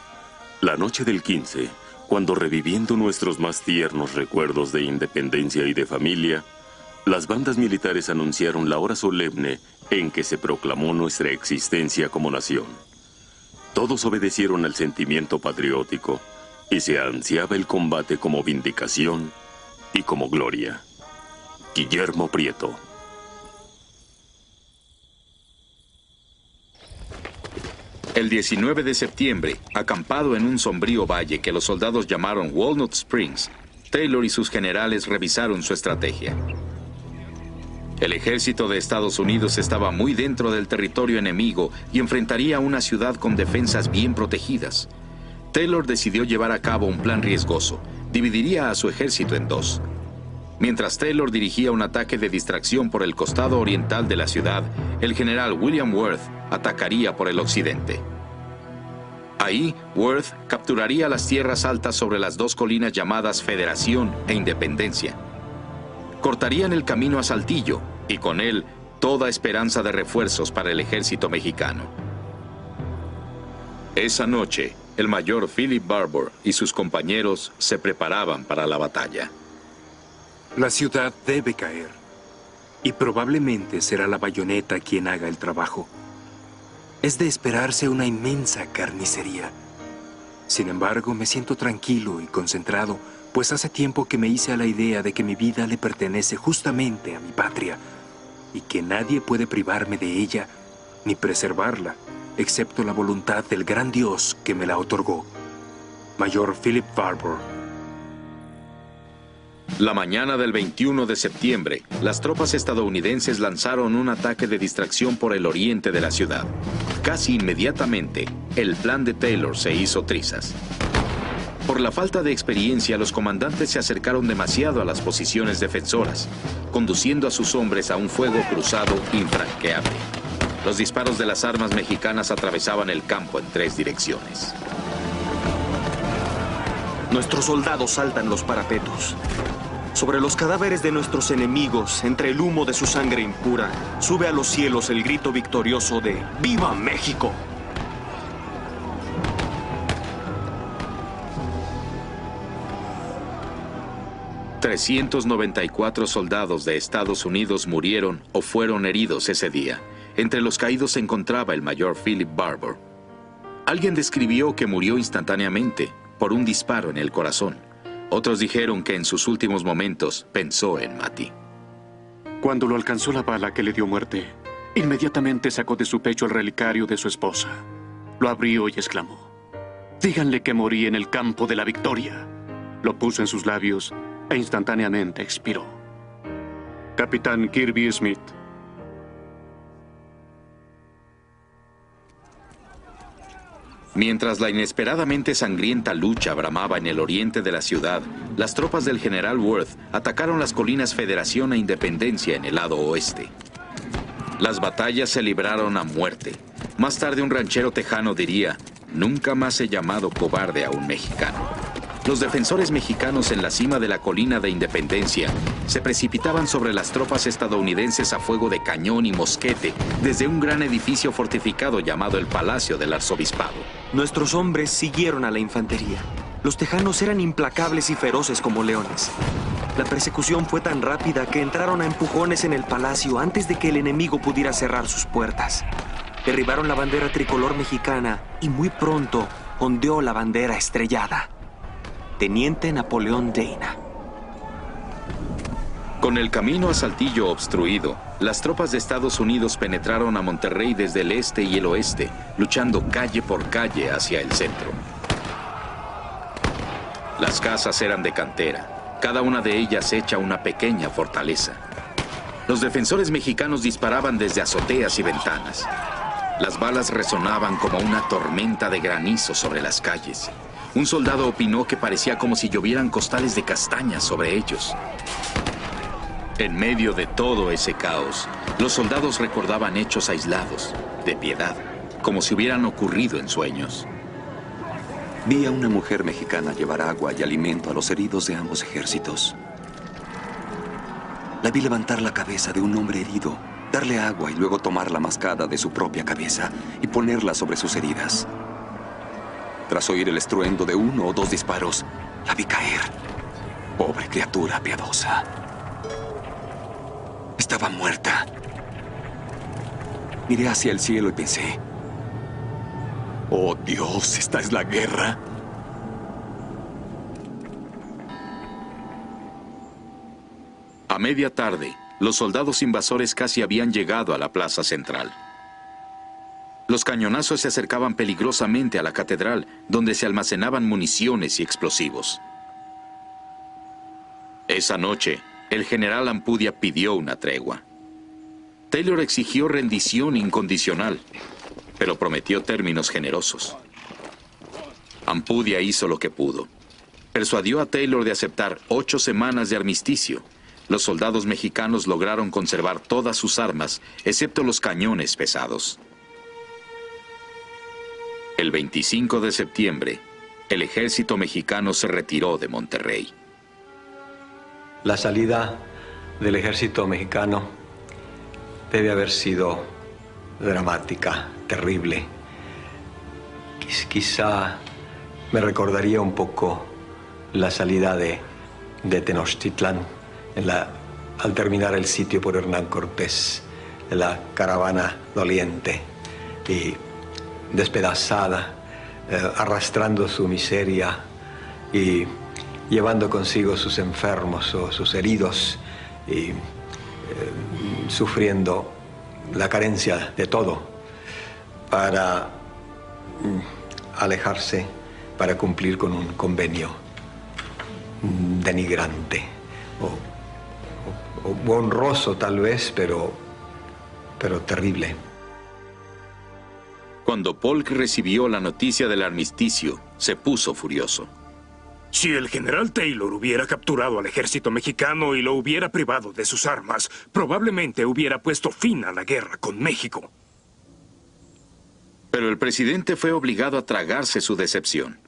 la noche del 15, cuando reviviendo nuestros más tiernos recuerdos de independencia y de familia, las bandas militares anunciaron la hora solemne en que se proclamó nuestra existencia como nación. Todos obedecieron al sentimiento patriótico y se ansiaba el combate como vindicación y como gloria. Guillermo Prieto. El 19 de septiembre, acampado en un sombrío valle que los soldados llamaron Walnut Springs, Taylor y sus generales revisaron su estrategia. El ejército de Estados Unidos estaba muy dentro del territorio enemigo y enfrentaría una ciudad con defensas bien protegidas. Taylor decidió llevar a cabo un plan riesgoso. Dividiría a su ejército en dos. Mientras Taylor dirigía un ataque de distracción por el costado oriental de la ciudad, el general William Worth atacaría por el occidente. Ahí, Worth capturaría las tierras altas sobre las dos colinas llamadas Federación e Independencia. Cortarían el camino a Saltillo y con él toda esperanza de refuerzos para el ejército mexicano. Esa noche, el mayor Philip Barbour y sus compañeros se preparaban para la batalla. La ciudad debe caer, y probablemente será la bayoneta quien haga el trabajo. Es de esperarse una inmensa carnicería. Sin embargo, me siento tranquilo y concentrado, pues hace tiempo que me hice a la idea de que mi vida le pertenece justamente a mi patria, y que nadie puede privarme de ella ni preservarla, excepto la voluntad del gran Dios que me la otorgó. Mayor Philip Barbour. La mañana del 21 de septiembre, las tropas estadounidenses lanzaron un ataque de distracción por el oriente de la ciudad. Casi inmediatamente, el plan de Taylor se hizo trizas. Por la falta de experiencia, los comandantes se acercaron demasiado a las posiciones defensoras, conduciendo a sus hombres a un fuego cruzado infranqueable. Los disparos de las armas mexicanas atravesaban el campo en 3 direcciones. Nuestros soldados saltan los parapetos. Sobre los cadáveres de nuestros enemigos, entre el humo de su sangre impura, sube a los cielos el grito victorioso de ¡Viva México! $394 soldados de Estados Unidos murieron o fueron heridos ese día. Entre los caídos se encontraba el mayor Philip Barbour. Alguien describió que murió instantáneamente, por un disparo en el corazón. Otros dijeron que en sus últimos momentos pensó en Mati. Cuando lo alcanzó la bala que le dio muerte, inmediatamente sacó de su pecho el relicario de su esposa. Lo abrió y exclamó: «Díganle que morí en el campo de la victoria». Lo puso en sus labios e instantáneamente expiró. Capitán Kirby Smith. Mientras la inesperadamente sangrienta lucha bramaba en el oriente de la ciudad, las tropas del general Worth atacaron las colinas Federación e Independencia en el lado oeste. Las batallas se libraron a muerte. Más tarde un ranchero tejano diría: «Nunca más he llamado cobarde a un mexicano». Los defensores mexicanos en la cima de la colina de Independencia se precipitaban sobre las tropas estadounidenses a fuego de cañón y mosquete desde un gran edificio fortificado llamado el Palacio del Arzobispado. Nuestros hombres siguieron a la infantería. Los tejanos eran implacables y feroces como leones. La persecución fue tan rápida que entraron a empujones en el palacio antes de que el enemigo pudiera cerrar sus puertas. Derribaron la bandera tricolor mexicana y muy pronto ondeó la bandera estrellada. Teniente Napoleón Dana. Con el camino a Saltillo obstruido, las tropas de Estados Unidos penetraron a Monterrey desde el este y el oeste, luchando calle por calle hacia el centro. Las casas eran de cantera, cada una de ellas hecha una pequeña fortaleza. Los defensores mexicanos disparaban desde azoteas y ventanas. Las balas resonaban como una tormenta de granizo sobre las calles. Un soldado opinó que parecía como si llovieran costales de castañas sobre ellos. En medio de todo ese caos, los soldados recordaban hechos aislados, de piedad, como si hubieran ocurrido en sueños. Vi a una mujer mexicana llevar agua y alimento a los heridos de ambos ejércitos. La vi levantar la cabeza de un hombre herido, darle agua y luego tomar la mascada de su propia cabeza y ponerla sobre sus heridas. Tras oír el estruendo de 1 o 2 disparos, la vi caer. Pobre criatura piadosa. Estaba muerta. Miré hacia el cielo y pensé: «Oh Dios, esta es la guerra». A media tarde, los soldados invasores casi habían llegado a la plaza central. Los cañonazos se acercaban peligrosamente a la catedral, donde se almacenaban municiones y explosivos. Esa noche, el general Ampudia pidió una tregua. Taylor exigió rendición incondicional, pero prometió términos generosos. Ampudia hizo lo que pudo. Persuadió a Taylor de aceptar 8 semanas de armisticio. Los soldados mexicanos lograron conservar todas sus armas, excepto los cañones pesados. El 25 de septiembre, el ejército mexicano se retiró de Monterrey. La salida del ejército mexicano debe haber sido dramática, terrible. Quizá me recordaría un poco la salida de Tenochtitlán al terminar el sitio por Hernán Cortés, de la caravana doliente y despedazada, arrastrando su miseria y llevando consigo sus enfermos o sus heridos y sufriendo la carencia de todo para alejarse, para cumplir con un convenio denigrante o honroso tal vez, pero terrible. Cuando Polk recibió la noticia del armisticio, se puso furioso. Si el general Taylor hubiera capturado al ejército mexicano y lo hubiera privado de sus armas, probablemente hubiera puesto fin a la guerra con México. Pero el presidente fue obligado a tragarse su decepción.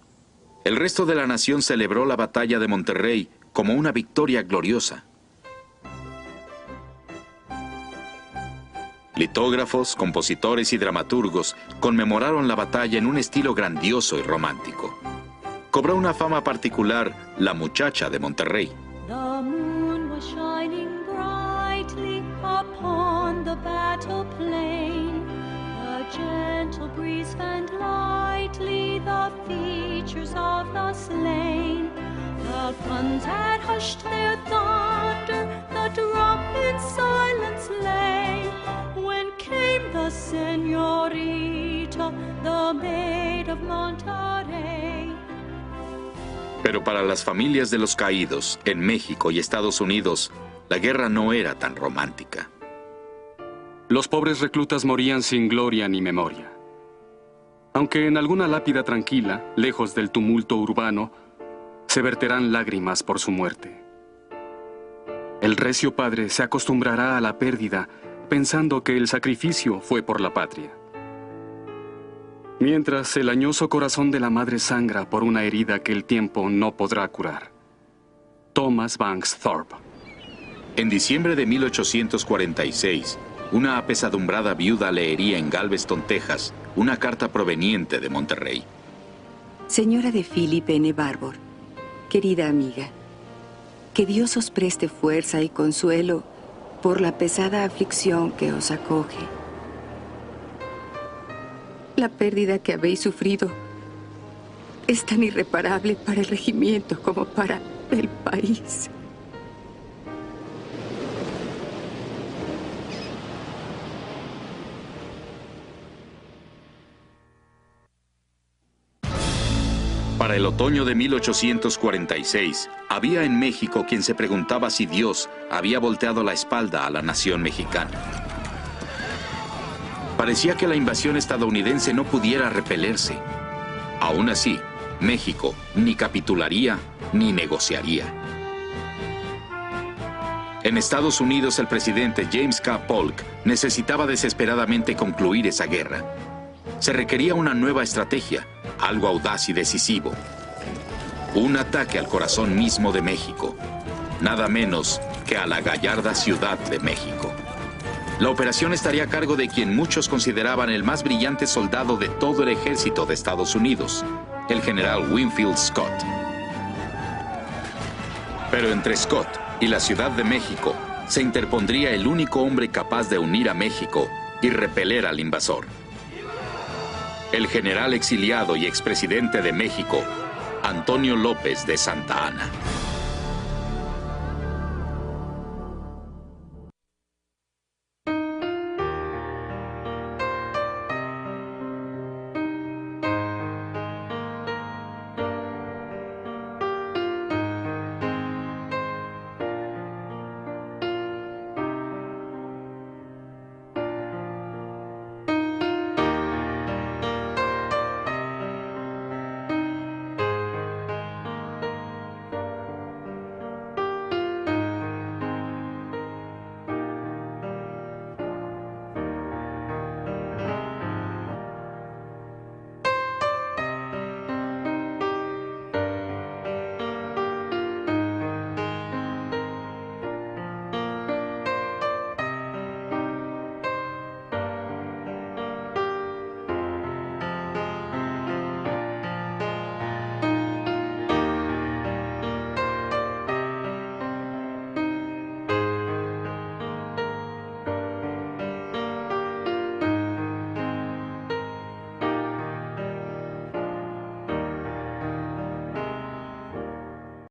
El resto de la nación celebró la batalla de Monterrey como una victoria gloriosa. Litógrafos, compositores y dramaturgos conmemoraron la batalla en un estilo grandioso y romántico. Cobró una fama particular la muchacha de Monterrey. The moon was shining brightly upon the battle plain. A gentle breeze fanned lightly the features of of the slain. The guns had hushed their thunder, the drum in silence lay, when came the señorita, the maid of Monterrey. Pero para las familias de los caídos en México y Estados Unidos, la guerra no era tan romántica. Los pobres reclutas morían sin gloria ni memoria. Aunque en alguna lápida tranquila, lejos del tumulto urbano, se verterán lágrimas por su muerte. El recio padre se acostumbrará a la pérdida, pensando que el sacrificio fue por la patria. Mientras el añoso corazón de la madre sangra por una herida que el tiempo no podrá curar. Thomas Banks Thorpe. En diciembre de 1846, una apesadumbrada viuda leería en Galveston, Texas, una carta proveniente de Monterrey. Señora de Philip N. Barbour, querida amiga, que Dios os preste fuerza y consuelo por la pesada aflicción que os acoge. La pérdida que habéis sufrido es tan irreparable para el regimiento como para el país. Para el otoño de 1846, había en México quien se preguntaba si Dios había volteado la espalda a la nación mexicana. Parecía que la invasión estadounidense no pudiera repelerse. Aún así, México ni capitularía ni negociaría. En Estados Unidos, el presidente James K. Polk necesitaba desesperadamente concluir esa guerra. Se requería una nueva estrategia, algo audaz y decisivo. Un ataque al corazón mismo de México, nada menos que a la gallarda Ciudad de México. La operación estaría a cargo de quien muchos consideraban el más brillante soldado de todo el ejército de Estados Unidos, el general Winfield Scott. Pero entre Scott y la Ciudad de México se interpondría el único hombre capaz de unir a México y repeler al invasor. El general exiliado y expresidente de México, Antonio López de Santa Anna.